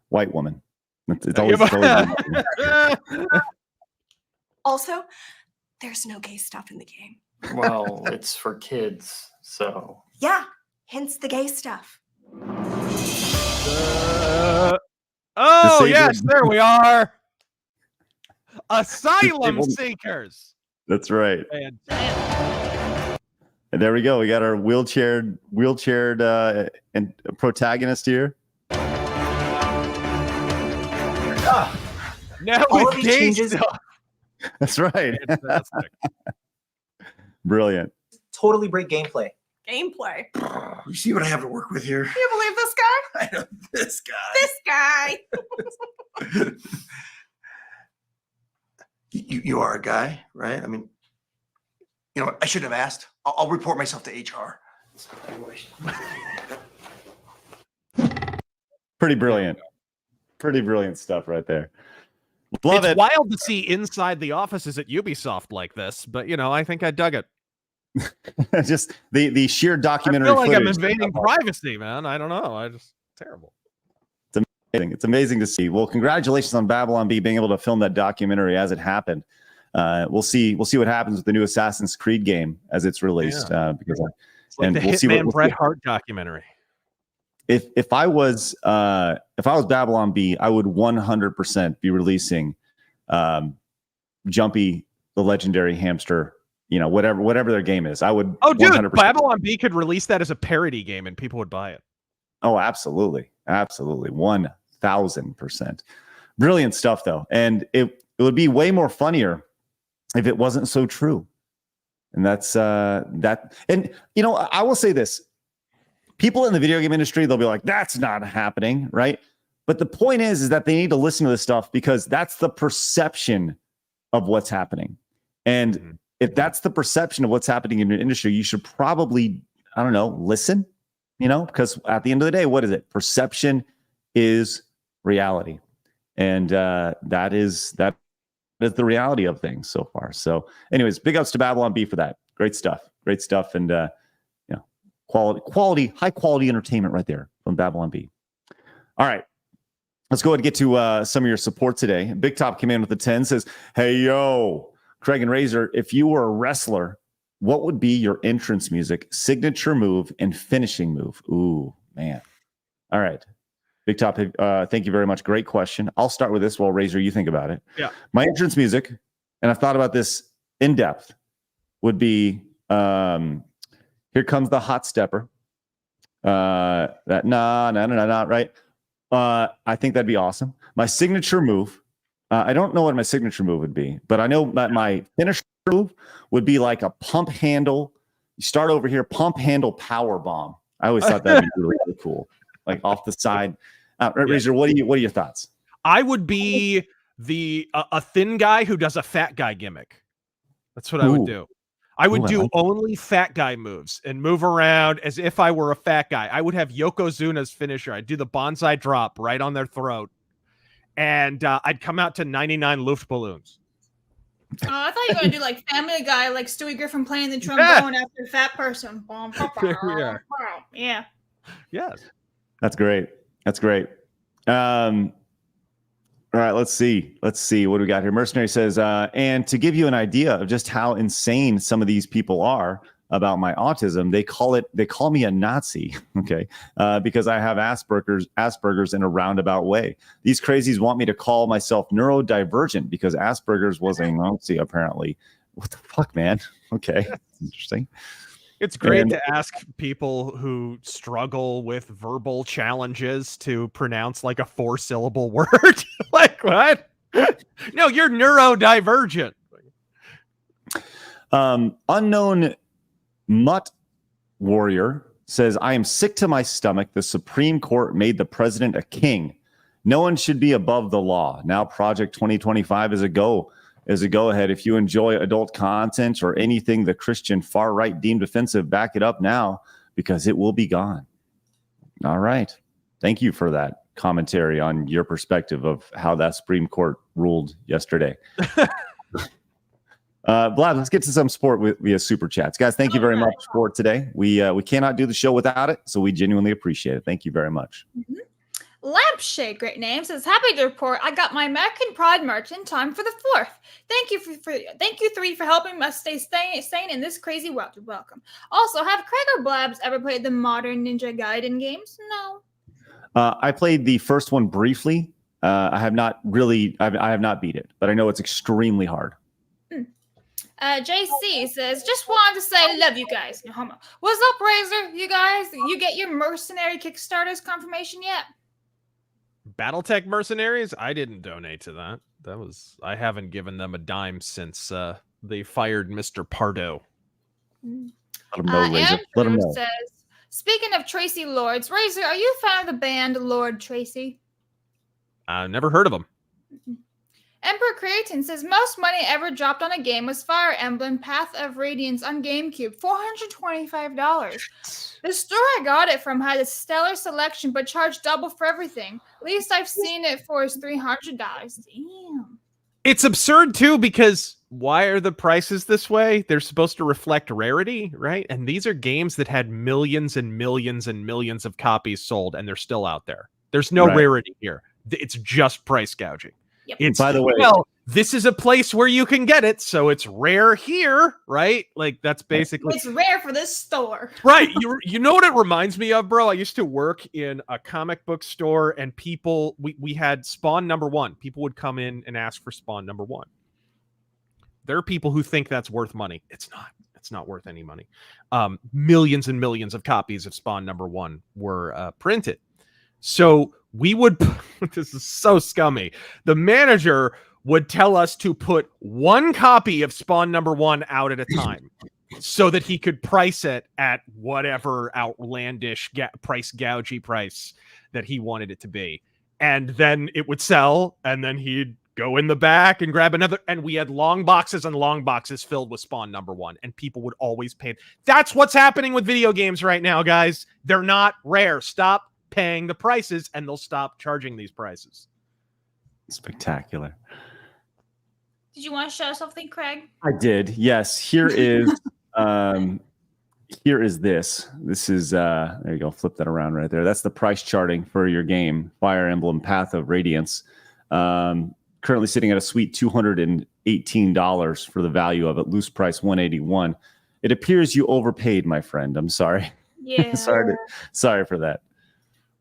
white woman. It's always Also, there's no gay stuff in the game. Well, it's for kids, so. Yeah, hence the gay stuff. Oh, yes, there we are. Asylum seekers. That's right. And there we go. We got our wheelchaired and protagonist here. now All with of these gay changes- stuff. That's right. Fantastic. Brilliant. Totally break gameplay. Gameplay. You see what I have to work with here? You believe this guy? I know this guy. This guy. You are a guy, right? I mean, you know what? I shouldn't have asked. I'll report myself to HR. Pretty brilliant. Pretty brilliant stuff right there. Love It's it. wild to see inside the offices at Ubisoft like this, but I think I dug it. Just the sheer I documentary feel like I'm footage. invading privacy, man. I don't know. Terrible. It's amazing. It's amazing to see. Well, congratulations on Babylon B being able to film that documentary as it happened. We'll see what happens with the new Assassin's Creed game as it's released. Because It's like the Hitman Bret Hart documentary. If I was Babylon B, I would 100% be releasing Jumpy, the legendary hamster. Whatever their game is, I would. Oh, dude, 100%. Babylon B could release that as a parody game and people would buy it. Oh, absolutely, 1000%. Brilliant stuff, though, and it would be way more funnier if it wasn't so true. And that's that. And I will say this: people in the video game industry, they'll be like, "That's not happening," right? But the point is that they need to listen to this stuff because that's the perception of what's happening, and if that's the perception of what's happening in your industry, you should probably, I don't know, listen, because at the end of the day, what is it? Perception is reality. And that is the reality of things so far. So anyways, big ups to Babylon B for that. Great stuff. And, quality, high quality entertainment right there from Babylon B. All right. Let's go ahead and get to some of your support today. Big Top came in with the 10, says, "Hey, yo, Craig and Razor, if you were a wrestler, what would be your entrance music, signature move, and finishing move?" Ooh, man. All right. Big Top, thank you very much. Great question. I'll start with this while Razor, you think about it. Yeah. My entrance music, and I've thought about this in depth, would be Here Comes the Hot Stepper. That right? I think that'd be awesome. My signature move, I don't know what my signature move would be, but I know that my finisher move would be like a pump handle. You start over here, pump handle power bomb. I always thought that'd be really, really cool, like off the side. Razor, what are your thoughts? I would be a thin guy who does a fat guy gimmick. That's what I would do. I would do only fat guy moves and move around as if I were a fat guy. I would have Yokozuna's finisher. I'd do the bonsai drop right on their throat. And I'd come out to 99 Luft balloons. Oh, I thought you were gonna do like Family Guy, like Stewie Griffin playing the trombone after a fat person. There we are. Yeah. Yes. That's great. That's great. All right, let's see. What do we got here? Mercenary says, and to give you an idea of just how insane some of these people are about my autism, they call me a Nazi, okay, because I have Asperger's in a roundabout way. These crazies want me to call myself neurodivergent because Asperger's was a Nazi, apparently. What the fuck, man? Okay, interesting. It's great to ask people who struggle with verbal challenges to pronounce like a 4-syllable word. Like, what? No, you're neurodivergent. Unknown Mutt Warrior says, I am sick to my stomach. The Supreme Court made the president a king. No one should be above the law. Now Project 2025 is a go ahead. If you enjoy adult content or anything the Christian far right deemed offensive, back it up now because it will be gone. All right. Thank you for that commentary on your perspective of how that Supreme Court ruled yesterday. Vlad, let's get to some sport via Super Chats. Guys, thank you very much for today. We cannot do the show without it, so we genuinely appreciate it. Thank you very much. Mm-hmm. Lampshade, great name, says, happy to report I got my American Pride merch in time for the 4th. Thank you 3 for helping us stay sane in this crazy world. You're welcome. Also, have Craig or Blabs ever played the modern Ninja Gaiden games? No. I played the first one briefly. I have not beat it, but I know it's extremely hard. JC says, just wanted to say love you guys. No homo. What's up, Razor? You guys, you get your mercenary Kickstarters confirmation yet? Battletech Mercenaries? I didn't donate to that. I haven't given them a dime since they fired Mr. Pardo. Let him know, Razor. Let him know. Says, speaking of Tracy Lords, Razor, are you a fan of the band Lord Tracy? Never heard of them. Emperor Creatin says most money ever dropped on a game was Fire Emblem Path of Radiance on GameCube, $425. The store I got it from had a stellar selection but charged double for everything. Least I've seen it for is $300. Damn. It's absurd too because why are the prices this way? They're supposed to reflect rarity, right? And these are games that had millions and millions and millions of copies sold and they're still out there. There's no rarity here. It's just price gouging. Yep. It's, by the way, well, this is a place where you can get it, so it's rare here, right? Like that's basically it's rare for this store, right? You know what it reminds me of, bro? I used to work in a comic book store, and we had Spawn #1. People would come in and ask for Spawn #1. There are people who think that's worth money. It's not. It's not worth any money. Millions and millions of copies of Spawn #1 were printed. So we would, this is so scummy. The manager would tell us to put one copy of Spawn #1 out at a time so that he could price it at whatever outlandish gougey price that he wanted it to be. And then it would sell, and then he'd go in the back and grab another. And we had long boxes and long boxes filled with Spawn #1, and people would always pay. That's what's happening with video games right now, guys. They're not rare. Stop paying the prices and they'll stop charging these prices. Spectacular. Did you want to show something, Craig? I did. Yes. Here is this. This is there you go. Flip that around right there. That's the price charting for your game, Fire Emblem Path of Radiance. Currently sitting at a sweet $218 for the value of it. Loose price $181. It appears you overpaid, my friend. I'm sorry. Yeah. sorry for that.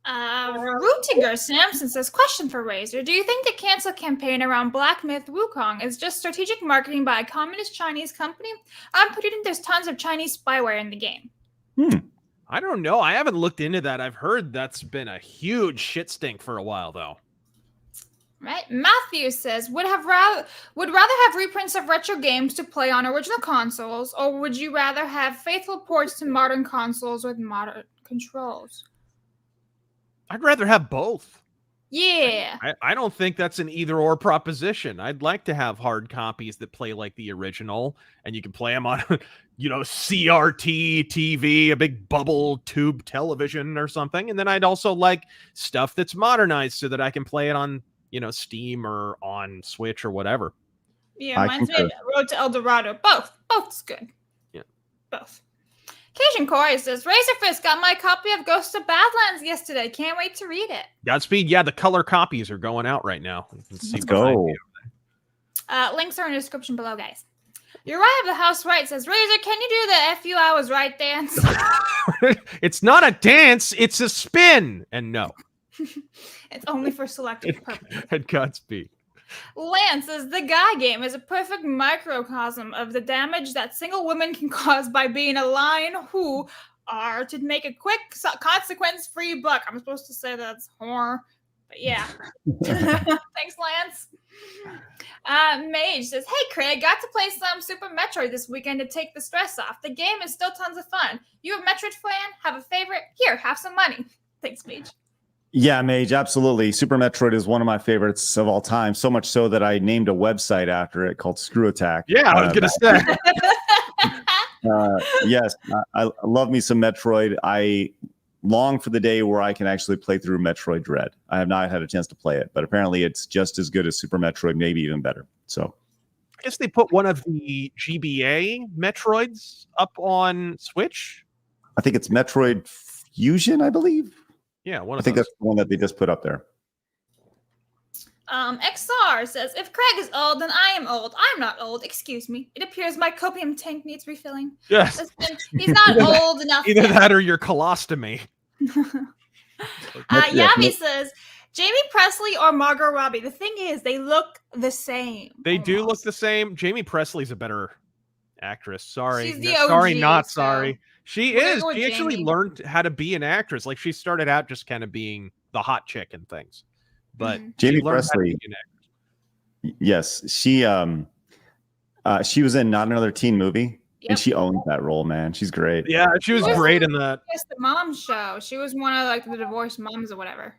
Rootiger Samson says, question for Razor. Do you think the cancel campaign around Black Myth Wukong is just strategic marketing by a communist Chinese company? I'm pretending there's tons of Chinese spyware in the game. I don't know. I haven't looked into that. I've heard that's been a huge shit stink for a while, though. Right. Matthew says, would rather have reprints of retro games to play on original consoles, or would you rather have faithful ports to modern consoles with modern controls? I'd rather have both. Yeah. I don't think that's an either or proposition. I'd like to have hard copies that play like the original, and you can play them on, CRT TV, a big bubble tube television or something. And then I'd also like stuff that's modernized so that I can play it on, Steam or on Switch or whatever. Yeah, reminds me of Road to El Dorado. Both's good. Yeah. Both. Cajun Corey says, Razorfist got my copy of Ghost of Badlands yesterday. Can't wait to read it. Godspeed. Yeah, the color copies are going out right now. Let's go. Links are in the description below, guys. Uriah of the House Right says, Razor, can you do the FU I was right dance? It's not a dance, it's a spin. And no. It's only for selective purposes. And Godspeed. Lance says, the guy game is a perfect microcosm of the damage that single women can cause by being a lion who are to make a quick consequence-free buck. I'm supposed to say that's horror, but yeah. Thanks, Lance. Mage says, hey, Craig, got to play some Super Metroid this weekend to take the stress off. The game is still tons of fun. You a Metroid fan? Have a favorite? Here, have some money. Thanks, Mage. Yeah, Mage, absolutely. Super Metroid is one of my favorites of all time, so much so that I named a website after it called Screw Attack. Yeah, I was going to say. Yes, I love me some Metroid. I long for the day where I can actually play through Metroid Dread. I have not had a chance to play it, but apparently it's just as good as Super Metroid, maybe even better. So I guess they put one of the GBA Metroids up on Switch. I think it's Metroid Fusion, I believe. Yeah, I think that's the one that they just put up there. XR says, if Craig is old, then I am old. I'm not old. Excuse me. It appears my copium tank needs refilling. Yes. He's not old enough. Either that or your colostomy. Yavi says, Jamie Presley or Margot Robbie. The thing is, they look the same. They do look the same. Jamie Presley's a better actress. Sorry. She's the OG, sorry, not so sorry. She we're is. gonna go She with actually Jamie. learned how to be an actress. Like, she started out just kind of being the hot chick and things. But Jamie she learned how to Presley. be an actress. Yes, she was in Not Another Teen Movie, and she owned that role, man. She's great. Yeah, she was great in that. Yes, the mom show. She was one of like the divorced moms or whatever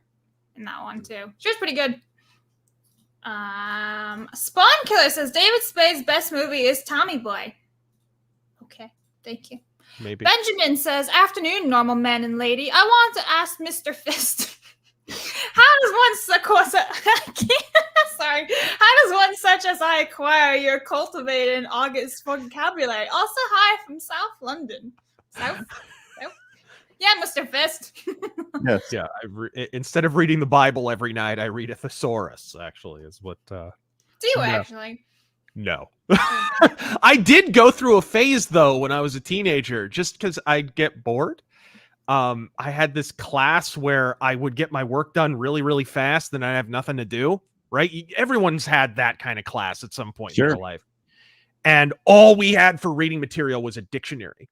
in that one too. She was pretty good. Spawn Killer says David Spade's best movie is Tommy Boy. Okay, thank you. Maybe. Benjamin says, afternoon, normal man and lady. I want to ask Mr. Fist. How does one sorry. How does one such as I acquire your cultivated in August vocabulary? Also, hi from South London. South? Yeah, Mr. Fist. Yes. Yeah. Instead of reading the Bible every night, I read a thesaurus, actually, is what. Do you actually? No. I did go through a phase, though, when I was a teenager, just because I'd get bored. I had this class where I would get my work done really, really fast, then I'd have nothing to do, right? Everyone's had that kind of class at some point in their life. And all we had for reading material was a dictionary.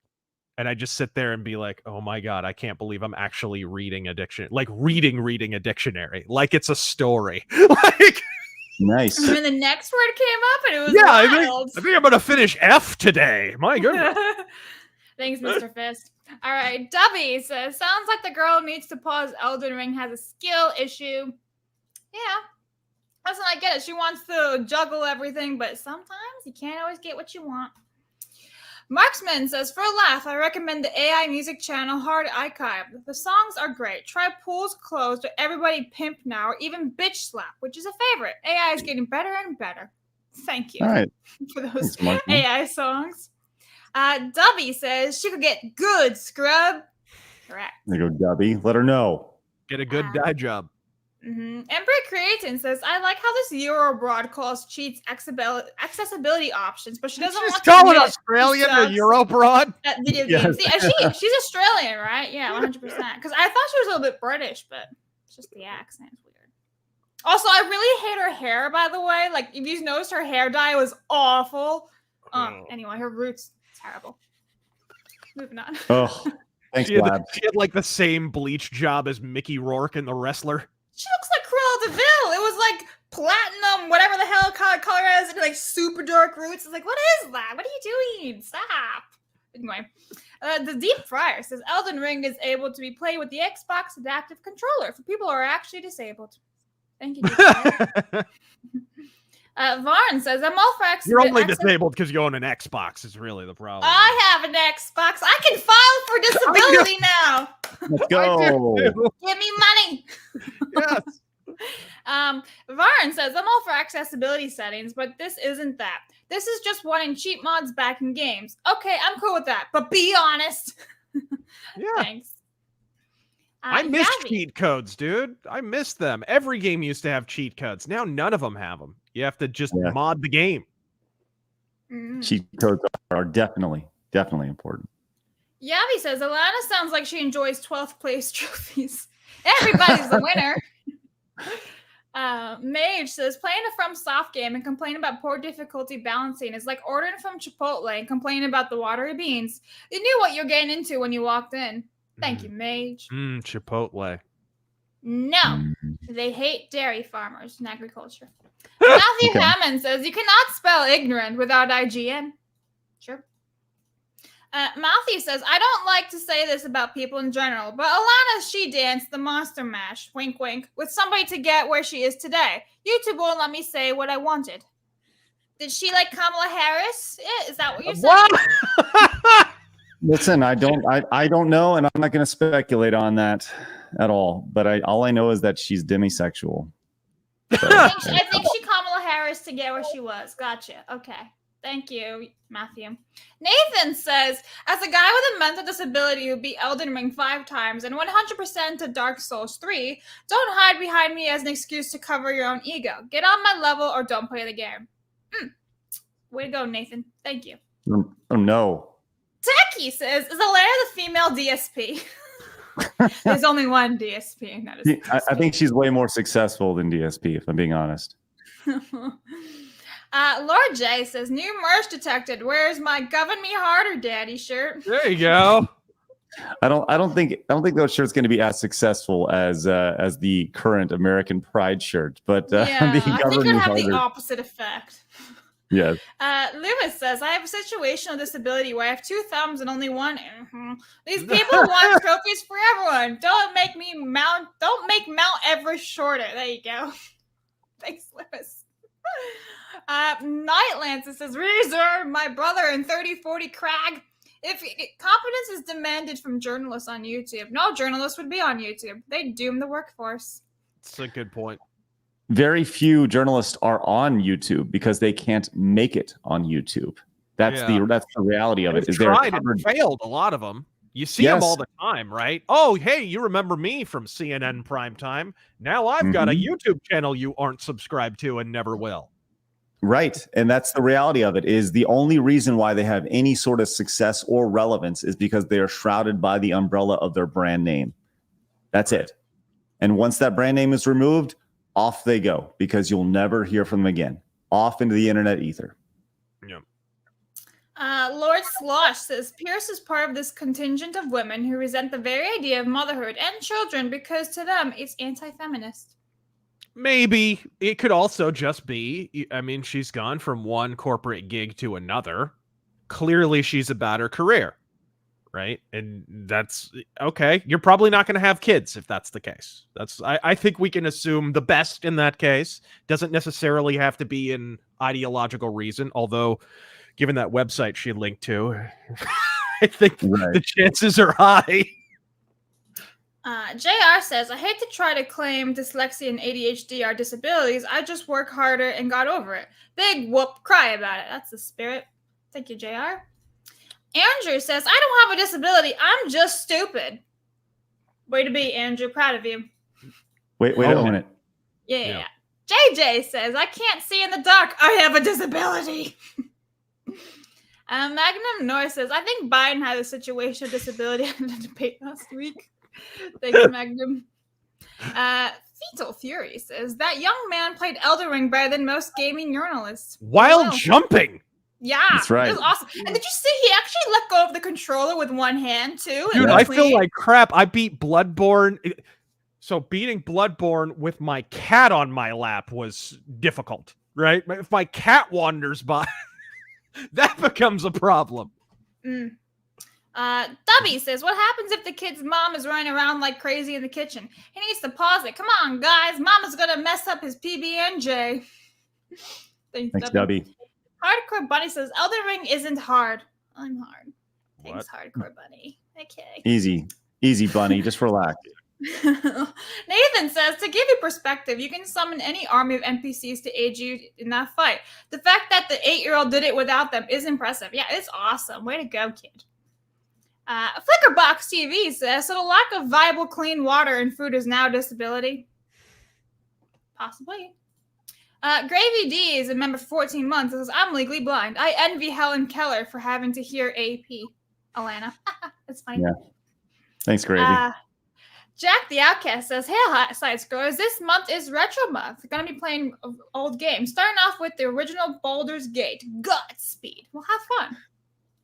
And I just sit there and be like, oh my God, I can't believe I'm actually reading a dictionary. Like reading a dictionary. Like it's a story. Like nice. And then the next word came up and it was wild. I think I'm going to finish F today. My goodness. Thanks, Mr. Fist. All right, Dubby says, sounds like the girl needs to pause. Elden Ring has a skill issue. Yeah. That's what I get it. She wants to juggle everything, but sometimes you can't always get what you want. Marksman says, for a laugh, I recommend the AI music channel Hard Archive. The songs are great. Try Pools Closed or Everybody Pimp Now or even Bitch Slap, which is a favorite. AI is getting better and better. Thank you for those AI songs. Dubby says she could get good scrub. Correct. There you go, Dubby. Let her know. Get a good dye job. Ember Creatin says, I like how this Euro broad calls cheats accessibility options, but she doesn't want to call it admit Australian she or sucks Euro broad. at video games. See, she's Australian, right? Yeah, 100%. Because I thought she was a little bit British, but it's just the accent. It's weird. Also, I really hate her hair, by the way. Like, if you noticed, her hair dye was awful. Anyway, her roots, terrible. Moving on. Oh, thanks, she Lab. She had like the same bleach job as Mickey Rourke in The Wrestler. She looks like Cruella de Vil. It was like platinum, whatever the hell color it is, and like super dark roots. It's like, what is that? What are you doing? Stop. Anyway, the Deep Fryer says Elden Ring is able to be played with the Xbox Adaptive Controller for people who are actually disabled. Thank you, Deep Fryer. Varn says, I'm all for You're only disabled because you own an Xbox is really the problem. I have an Xbox. I can file for disability now. Let's go. Give me money. Yes. Varn says, I'm all for accessibility settings, but this isn't that. This is just wanting cheap mods back in games. Okay, I'm cool with that, but be honest. Yeah. Thanks. I miss Yavi. cheat codes, dude. I miss them. Every game used to have cheat codes. Now none of them have them. You have to just mod the game. Cheat codes are definitely important. Yavi says, Alanah sounds like she enjoys 12th place trophies. Everybody's the winner. Mage says, playing a FromSoft game and complaining about poor difficulty balancing is like ordering from Chipotle and complaining about the watery beans. You knew what you're getting into when you walked in. Thank you, Mage. Chipotle. No, they hate dairy farmers and agriculture. Matthew Hammond says, you cannot spell ignorant without IGN. Sure. Matthew says, I don't like to say this about people in general, but Alanah, she danced the Monster Mash, wink wink, with somebody to get where she is today. YouTube won't let me say what I wanted. Did she like Kamala Harris? Is that what you're saying? Listen, I don't know, and I'm not going to speculate on that at all. But all I know is that she's demisexual. So, I think she Kamala Harris to get where she was. Gotcha. Okay. Thank you, Matthew. Nathan says, as a guy with a mental disability who beat Elden Ring 5 times and 100% to Dark Souls 3, don't hide behind me as an excuse to cover your own ego. Get on my level or don't play the game. Way to go, Nathan. Thank you. Oh, no. Techie says, is Alanah the female DSP? There's only one DSP, and that is I think she's way more successful than DSP, if I'm being honest. Lord J says, new merch detected. Where's my Govern Me Harder Daddy shirt? There you go. I don't think that shirt's going to be as successful as the current American Pride shirt, but Yeah, I think it'll have the harder. opposite effect. Yes. Lewis says, I have a situational disability where I have 2 thumbs and only one. These people want trophies for everyone. Don't make Mount Everest shorter. There you go. Thanks, Lewis. Nightlancer says, reserve my brother and 3040 Crag. If competence is demanded from journalists on YouTube, no journalist would be on YouTube. They doom the workforce. That's a good point. Very few journalists are on YouTube because they can't make it on YouTube. That's the reality of it. They've tried and failed, a lot of them. You see them all the time, right? Oh, hey, you remember me from CNN Primetime. Now I've got a YouTube channel you aren't subscribed to and never will. Right. And that's the reality of it, is the only reason why they have any sort of success or relevance is because they are shrouded by the umbrella of their brand name. That's it. And once that brand name is removed, off they go, because you'll never hear from them again. Off into the internet ether. Lord Slosh says, Pierce is part of this contingent of women who resent the very idea of motherhood and children because to them it's anti-feminist. Maybe. It could also just be, I mean, she's gone from one corporate gig to another. Clearly she's about her career, right? And that's okay. You're probably not going to have kids if that's the case. I think we can assume the best in that case. Doesn't necessarily have to be an ideological reason, although given that website she linked to, I think the chances are high. JR says, I hate to try to claim dyslexia and ADHD are disabilities. I just work harder and got over it. Big whoop, cry about it. That's the spirit. Thank you, JR. Andrew says, I don't have a disability. I'm just stupid. Way to be, Andrew. Proud of you. Wait a minute. Yeah. JJ says, I can't see in the dark. I have a disability. Magnum North says, I think Biden had a situational disability in the debate last week. Thank you, Magnum. Fetal Fury says, that young man played Elden Ring better than most gaming journalists. While jumping. Yeah, that's right. It was awesome. And did you see he actually let go of the controller with one hand too? Dude, I feel like crap. I beat Bloodborne. So beating Bloodborne with my cat on my lap was difficult, right? If my cat wanders by, that becomes a problem. Dubby says, what happens if the kid's mom is running around like crazy in the kitchen? He needs to pause it. Come on, guys. Mama's going to mess up his PB&J. Thanks, Dubby. Hardcore Bunny says, Elden Ring isn't hard. I'm hard. Thanks, Hardcore Bunny. Okay. Easy, Bunny. Just relax. Nathan says, to give you perspective, you can summon any army of NPCs to aid you in that fight. The fact that the 8-year-old did it without them is impressive. Yeah, it's awesome. Way to go, kid. Flickerbox TV says, so the lack of viable clean water and food is now a disability? Possibly. Gravy D is a member for 14 months. Says, I'm legally blind. I envy Helen Keller for having to hear AP. Alanah. That's funny. Yeah. Thanks, Gravy. Jack the Outcast says, hey, side scrollers, this month is Retro Month. We're going to be playing old games. Starting off with the original Baldur's Gate. Godspeed. We'll have fun.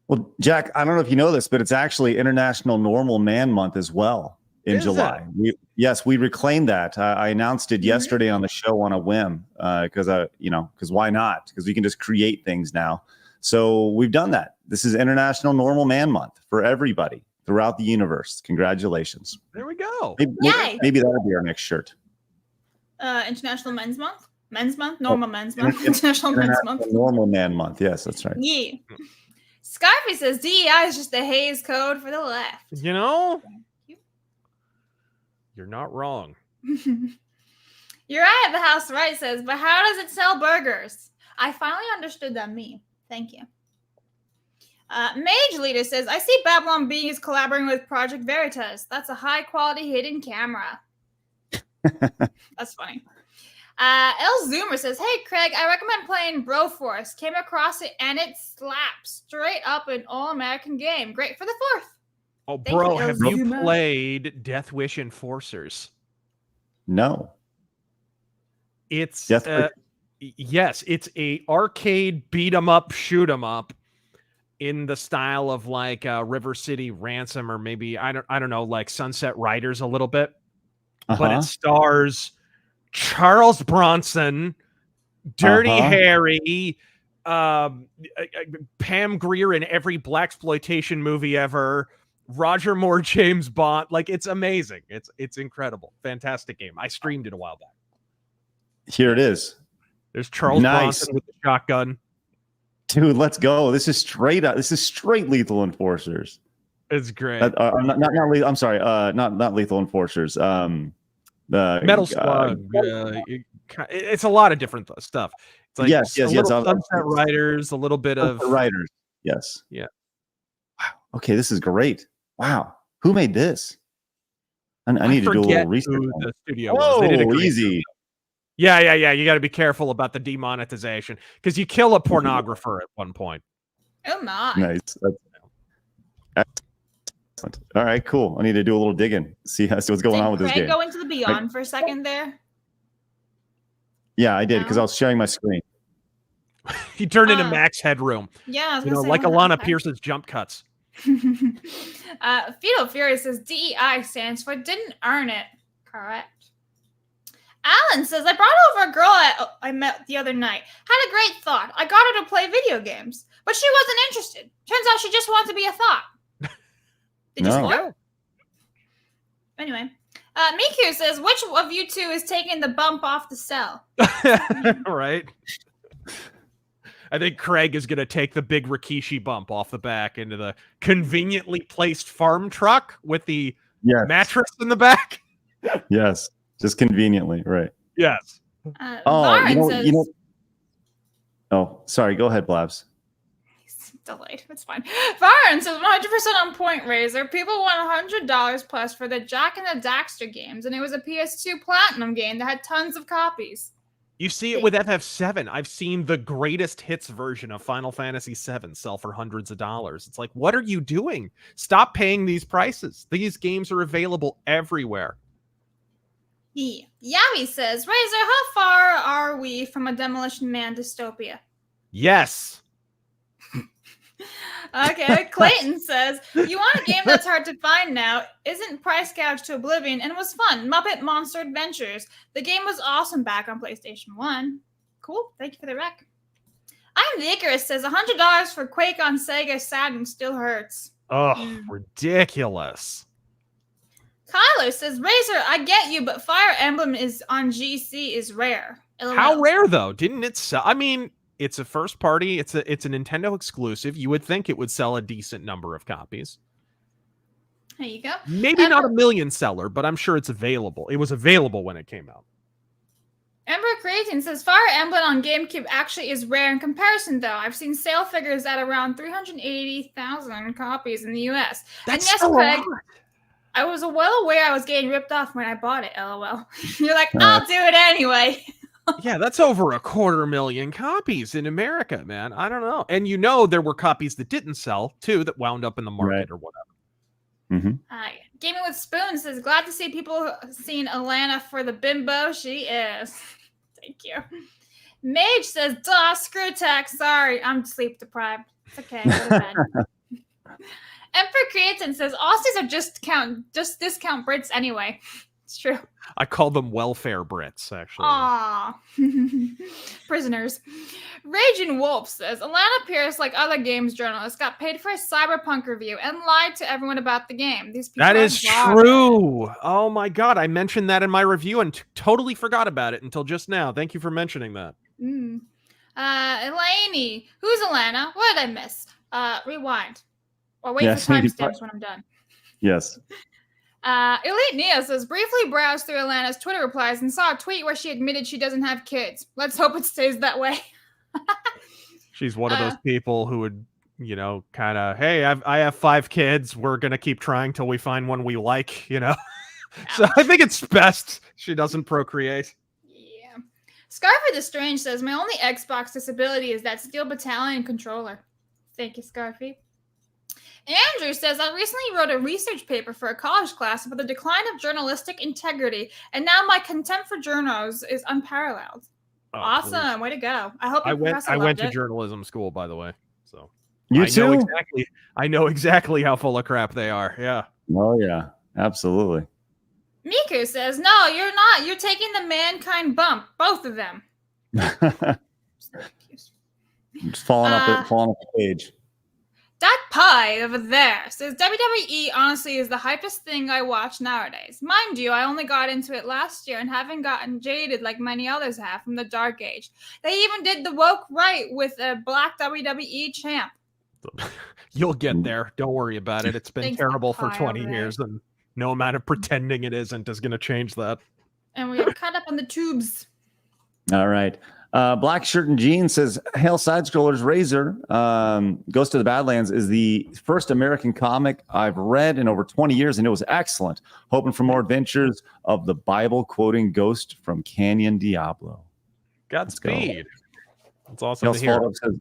Well, Jack, I don't know if you know this, but it's actually International Normal Man Month as well in July. We reclaimed that. I announced it yesterday on the show on a whim because why not? Because we can just create things now. So we've done that. This is International Normal Man Month for everybody throughout the universe. Congratulations. There we go. Maybe that'll be our next shirt. International Men's Month? Men's Month? Normal Men's Month? International Men's Month? Normal Man Month. Yes, that's right. Yeah. Scarfy says DEI is just the Hays Code for the left. You know? You're not wrong. Uriah at the House Right says, but how does it sell burgers? I finally understood that meme. Thank you. Mage Leader says, I see Babylon Being is collaborating with Project Veritas. That's a high-quality hidden camera. That's funny. El Zoomer says, hey, Craig, I recommend playing Broforce. Came across it, and it slaps. Straight up an all-American game. Great for the 4th. Oh, bro, have you played Death Wish Enforcers? No. It's yes, it's a arcade beat 'em up, shoot 'em up in the style of like River City Ransom, or maybe I don't know, like Sunset Riders a little bit. But it stars Charles Bronson, Dirty Harry, Pam Grier in every blaxploitation movie ever, Roger Moore, James Bond. Like, it's amazing. It's incredible. Fantastic game. I streamed it a while back. Here it is. There's Charles Bronson with the shotgun. Dude, let's go. This is straight up. This is straight Lethal Enforcers. It's great. I'm sorry. Not Lethal Enforcers. The Metal Slug. It's a lot of different stuff. It's like yes. Sunset Riders, a little bit of Riders. Yes. Yeah. Wow. Okay, this is great. Wow. Who made this? I need to do a little research. Who the studio was. They did a great easy. Job. Yeah. You got to be careful about the demonetization because you kill a pornographer at one point. Oh my! Nice. Excellent. All right, cool. I need to do a little digging. See what's going on with this game. Go into the Beyond for a second there. Yeah, I did because I was sharing my screen. He turned into Max Headroom. Yeah, like Alanah Pearson's jump cuts. Fetal Fury says DEI stands for didn't earn it. Correct. Alan says, I brought over a girl I met the other night. Had a great thought. I got her to play video games, but she wasn't interested. Turns out she just wanted to be a thought. Did you spoil? Anyway. Miku says, which of you two is taking the bump off the cell? Right. I think Craig is going to take the big Rikishi bump off the back into the conveniently placed farm truck with the mattress in the back. Yes. Just conveniently, right? Yes. Oh, Oh, sorry. Go ahead, Blabs. He's delayed. It's fine. Varn says 100% on point, Razor. People want $100 plus for the Jack and the Daxter games, and it was a PS2 Platinum game that had tons of copies. You see it with FF7. I've seen the greatest hits version of Final Fantasy VII sell for hundreds of dollars. It's like, what are you doing? Stop paying these prices. These games are available everywhere. Yeah. Yavi says, Razor, how far are we from a Demolition Man dystopia? Yes. Okay, Clayton says, you want a game that's hard to find now, isn't price gouged to oblivion, and was fun. Muppet Monster Adventures. The game was awesome back on PlayStation 1. Cool, thank you for the rec. I'm the Icarus says, $100 for Quake on Sega Saturn still hurts. Oh, ridiculous. Kylo says, Razor, I get you, but Fire Emblem is on GC is rare. LOL. How rare, though? Didn't it sell? I mean, it's a first party. It's a Nintendo exclusive. You would think it would sell a decent number of copies. There you go. Maybe not a million seller, but I'm sure it's available. It was available when it came out. Ember Creating says Fire Emblem on GameCube actually is rare in comparison, though. I've seen sale figures at around 380,000 copies in the US. That's and yes, so Craig, hard. I was well aware I was getting ripped off when I bought it, LOL. You're like, I'll do it anyway. Yeah, that's over 250,000 copies in America, man. I don't know. And there were copies that didn't sell, too, that wound up in the market or whatever. Gaming with Spoon says, glad to see people seeing Alanah for the bimbo she is. Thank you. Mage says, duh, screw tech. Sorry, I'm sleep deprived. It's okay. Go to bed. Emperor Creatin says, Aussies are just discount Brits anyway. It's true. I call them welfare Brits, actually. Aww. Prisoners. Raging Wolf says, Alanah Pierce, like other games journalists, got paid for a Cyberpunk review and lied to everyone about the game. These people That is true. Oh my God. I mentioned that in my review and totally forgot about it until just now. Thank you for mentioning that. Elaine, who's Alanah? What did I miss? Rewind. Or wait for timestamps when I'm done. Yes. Elite Nia says, briefly browsed through Alanah's Twitter replies and saw a tweet where she admitted she doesn't have kids. Let's hope it stays that way. She's one of those people who would, kind of, hey, I have 5 kids. We're going to keep trying till we find one we like, So I think it's best she doesn't procreate. Yeah. Scarfy the Strange says, my only Xbox disability is that Steel Battalion controller. Thank you, Scarfy. Andrew says, I recently wrote a research paper for a college class about the decline of journalistic integrity, and now my contempt for journos is unparalleled. Oh, awesome. please. Way to go. I hope I went to it. journalism school, by the way. So You too? I know exactly how full of crap they are. Yeah. Oh, yeah. Absolutely. Miku says, no, you're not. You're taking the mankind bump. Both of them. Just falling off the page. That pie over there says WWE honestly is the hypest thing I watch nowadays. Mind you, I only got into it last year and haven't gotten jaded like many others have from the dark age. They even did the woke right with a black WWE champ. You'll get there. Don't worry about it. It's been Thanks, terrible for pie 20 over years, and no amount of pretending it isn't is going to change that. And we are caught up on the tubes. All right. Black Shirt and Jeans says, Hail Side Scrollers, Razor Ghost of the Badlands is the first American comic I've read in over 20 years, and it was excellent. Hoping for more adventures of the Bible-quoting ghost from Canyon Diablo. Godspeed. That's awesome to hear. Says,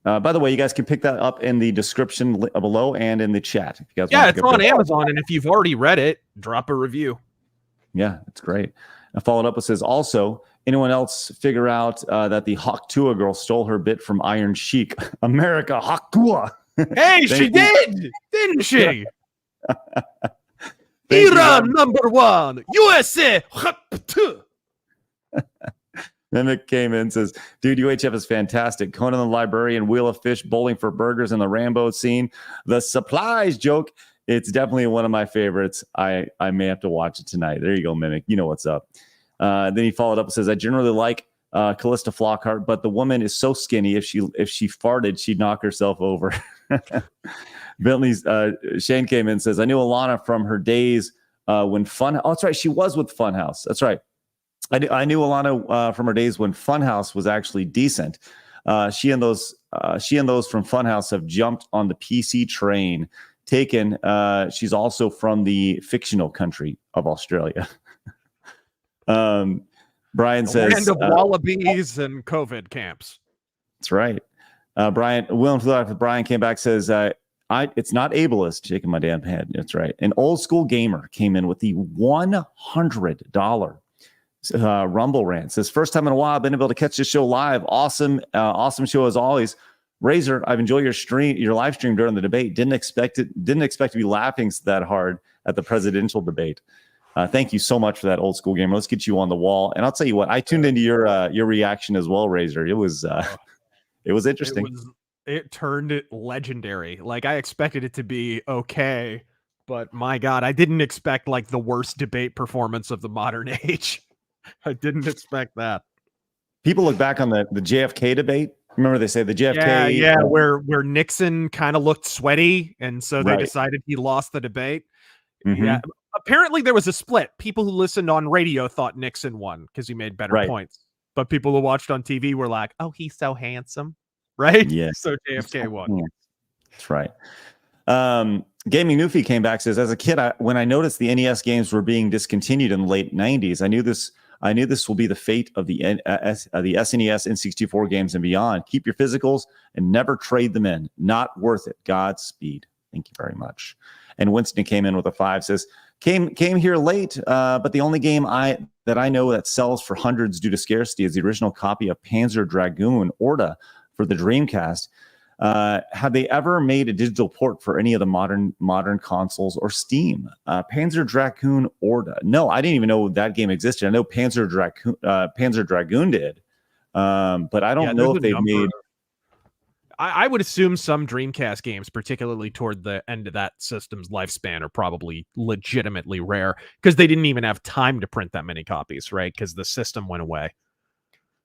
by the way, you guys can pick that up in the description below and in the chat. If you guys it's on Amazon, and if you've already read it, drop a review. Yeah, it's great. I followed up with says, also, anyone else figure out that the Hawk Tua girl stole her bit from Iron Sheik? America, Hawk Tua. Hey, she did, didn't she? Iran #1, USA. Mimic came in and says, dude, UHF is fantastic. Conan the Librarian, Wheel of Fish, Bowling for Burgers, and the Rambo scene. The supplies joke. It's definitely one of my favorites. I may have to watch it tonight. There you go, Mimic. You know what's up. Then he followed up and says, I generally like Callista Flockhart, but the woman is so skinny. If she farted, she'd knock herself over. Bentley's Shane came in and says, I knew Alanah from her days when that's right. She was with Funhouse. That's right. I knew Alanah from her days when Funhouse was actually decent. She and those from Funhouse have jumped on the PC train. She's also from the fictional country of Australia. Brian says, land of wallabies and COVID camps. That's right. Brian came back, says, it's not ableist, shaking my damn head. That's right. An old school gamer came in with the $100 Rumble rant. Says, first time in a while I've been able to catch this show live. Awesome show as always. Razor, I've enjoyed your live stream during the debate. Didn't expect to be laughing that hard at the presidential debate. Thank you so much for that, old school gamer. Let's get you on the wall. And I'll tell you what, I tuned into your reaction as well, Razor. It was interesting. It turned it legendary. Like, I expected it to be okay, but my God, I didn't expect like the worst debate performance of the modern age. I didn't expect that. People look back on the JFK debate. Remember, they say the JFK, where Nixon kind of looked sweaty, and so they decided he lost the debate. Yeah. Apparently there was a split. People who listened on radio thought Nixon won because he made better points. But people who watched on TV were like, oh, he's so handsome. Right? Yeah. So JFK won. That's right. Gaming Newfie came back, says, as a kid, when I noticed the NES games were being discontinued in the late 90s, I knew this will be the fate of the SNES, N64 games and beyond. Keep your physicals and never trade them in. Not worth it. Godspeed. Thank you very much. And Winston came in with a 5, says, came here late, but the only game that I know that sells for hundreds due to scarcity is the original copy of Panzer Dragoon Orta for the Dreamcast. Have they ever made a digital port for any of the modern consoles or Steam? Panzer Dragoon Orta. No, I didn't even know that game existed. I know Panzer Dragoon did, but I don't know if they've made. I would assume some Dreamcast games, particularly toward the end of that system's lifespan, are probably legitimately rare because they didn't even have time to print that many copies, right? Because the system went away.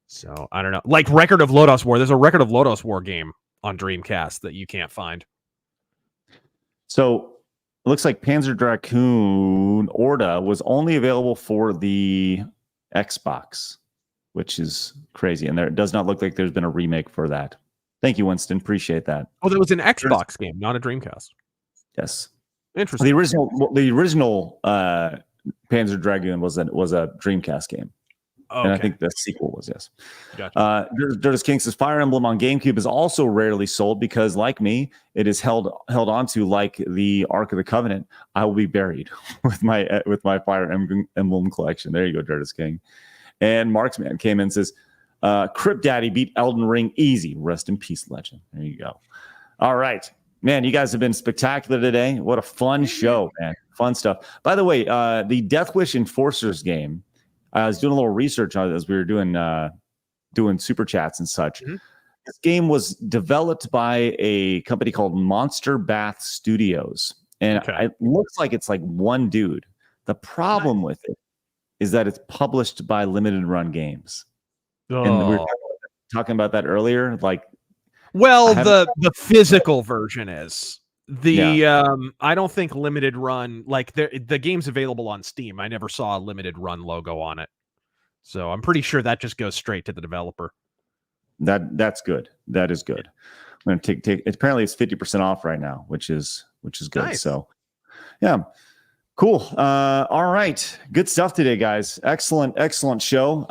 So I don't know. Like Record of Lodoss War. There's a Record of Lodoss War game on Dreamcast that you can't find. So it looks like Panzer Dragoon Orta was only available for the Xbox, which is crazy. And it does not look like there's been a remake for that. Thank you, Winston. Appreciate that. Oh, there was an Xbox game, not a Dreamcast. Yes. Interesting. The original Panzer Dragoon was a Dreamcast game. Okay. And I think the sequel was, yes. Gotcha. Dirtus King says Fire Emblem on GameCube is also rarely sold because, like me, it is held onto like the Ark of the Covenant. I will be buried with my Fire Emblem collection. There you go, Dirtus King. And Marksman came in and says, Crypt Daddy beat Elden Ring easy. Rest in peace, legend. There you go. All right. Man, you guys have been spectacular today. What a fun show, man. Fun stuff. By the way, the Death Wish Enforcers game, I was doing a little research on it as we were doing super chats and such. This game was developed by a company called Monster Bath Studios. And it looks like it's like one dude. The problem with it is that it's published by Limited Run Games. And we were talking about that earlier. Like, well, the physical version is I don't think Limited Run, like the game's available on Steam. I never saw a Limited Run logo on it, so I'm pretty sure that just goes straight to the developer. That's good. That is good. I'm gonna take. Apparently, it's 50% off right now, which is good. Nice. So, yeah. Cool. All right. Good stuff today, guys. Excellent show.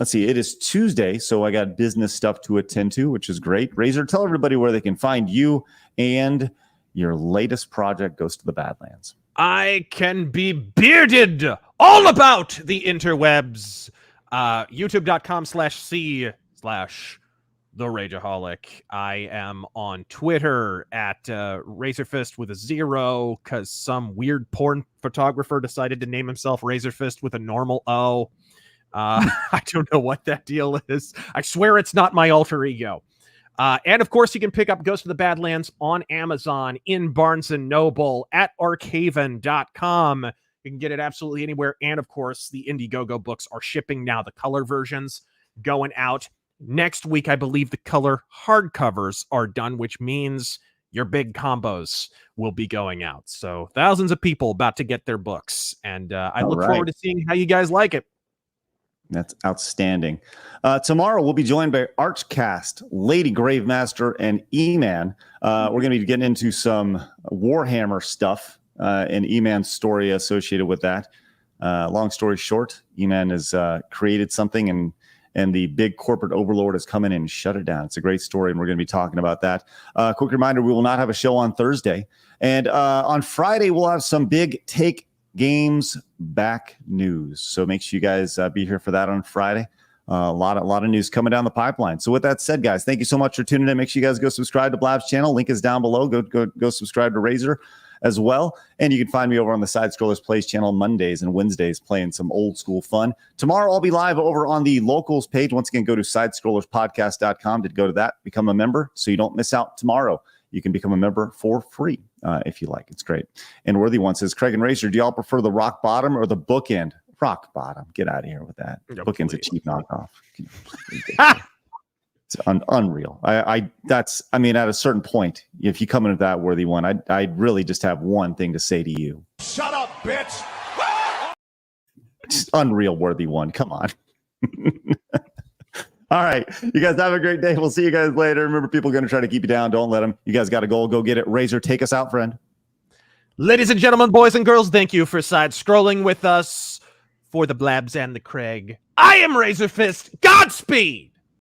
Let's see. It is Tuesday, so I got business stuff to attend to, which is great. Razor, tell everybody where they can find you and your latest project, Goes to the Badlands. I can be bearded all about the interwebs. YouTube.com/C/TheRageaholic. I am on Twitter at Razorfist with a 0 because some weird porn photographer decided to name himself Razorfist with a normal O. I don't know what that deal is. I swear it's not my alter ego. And of course, you can pick up Ghost of the Badlands on Amazon, in Barnes & Noble, at Arkhaven.com. You can get it absolutely anywhere. And of course, the Indiegogo books are shipping now. The color versions going out next week. I believe the color hardcovers are done, which means your big combos will be going out. So thousands of people about to get their books. And I look forward to seeing how you guys like it. That's outstanding. Tomorrow we'll be joined by Archcast, Lady Gravemaster, and E-Man. We're going to be getting into some Warhammer stuff and E-Man's story associated with that. Long story short, E-Man has created something and the big corporate overlord has come in and shut it down. It's a great story, and we're going to be talking about that. Quick reminder, we will not have a show on Thursday. And on Friday, we'll have some big Take Games back news. So make sure you guys be here for that on Friday. A lot of news coming down the pipeline. So with that said, guys, thank you so much for tuning in. Make sure you guys go subscribe to Blab's channel. Link is down below. Go subscribe to Razor as well. And you can find me over on the Side Scrollers Plays channel Mondays and Wednesdays playing some old school fun. Tomorrow I'll be live over on the locals page. Once again, go to sidescrollerspodcast.com to go to that, become a member so you don't miss out tomorrow. You can become a member for free if you like. It's great. And Worthy One says, Craig and Razor, do y'all prefer the rock bottom or the bookend? Rock bottom. Get out of here with that. Yeah, Bookend's a cheap knockoff. It's unreal. I mean, at a certain point, if you come into that, Worthy One, I'd really just have one thing to say to you. bitch. Just unreal worthy one. Come on. All right. You guys have a great day. We'll see you guys later. Remember, people are going to try to keep you down. Don't let them. You guys got a goal. Go get it. Razor, take us out, friend. Ladies and gentlemen, boys and girls, thank you for side scrolling with us. For the Blabs and the Craig, I am Razor Fist. Godspeed!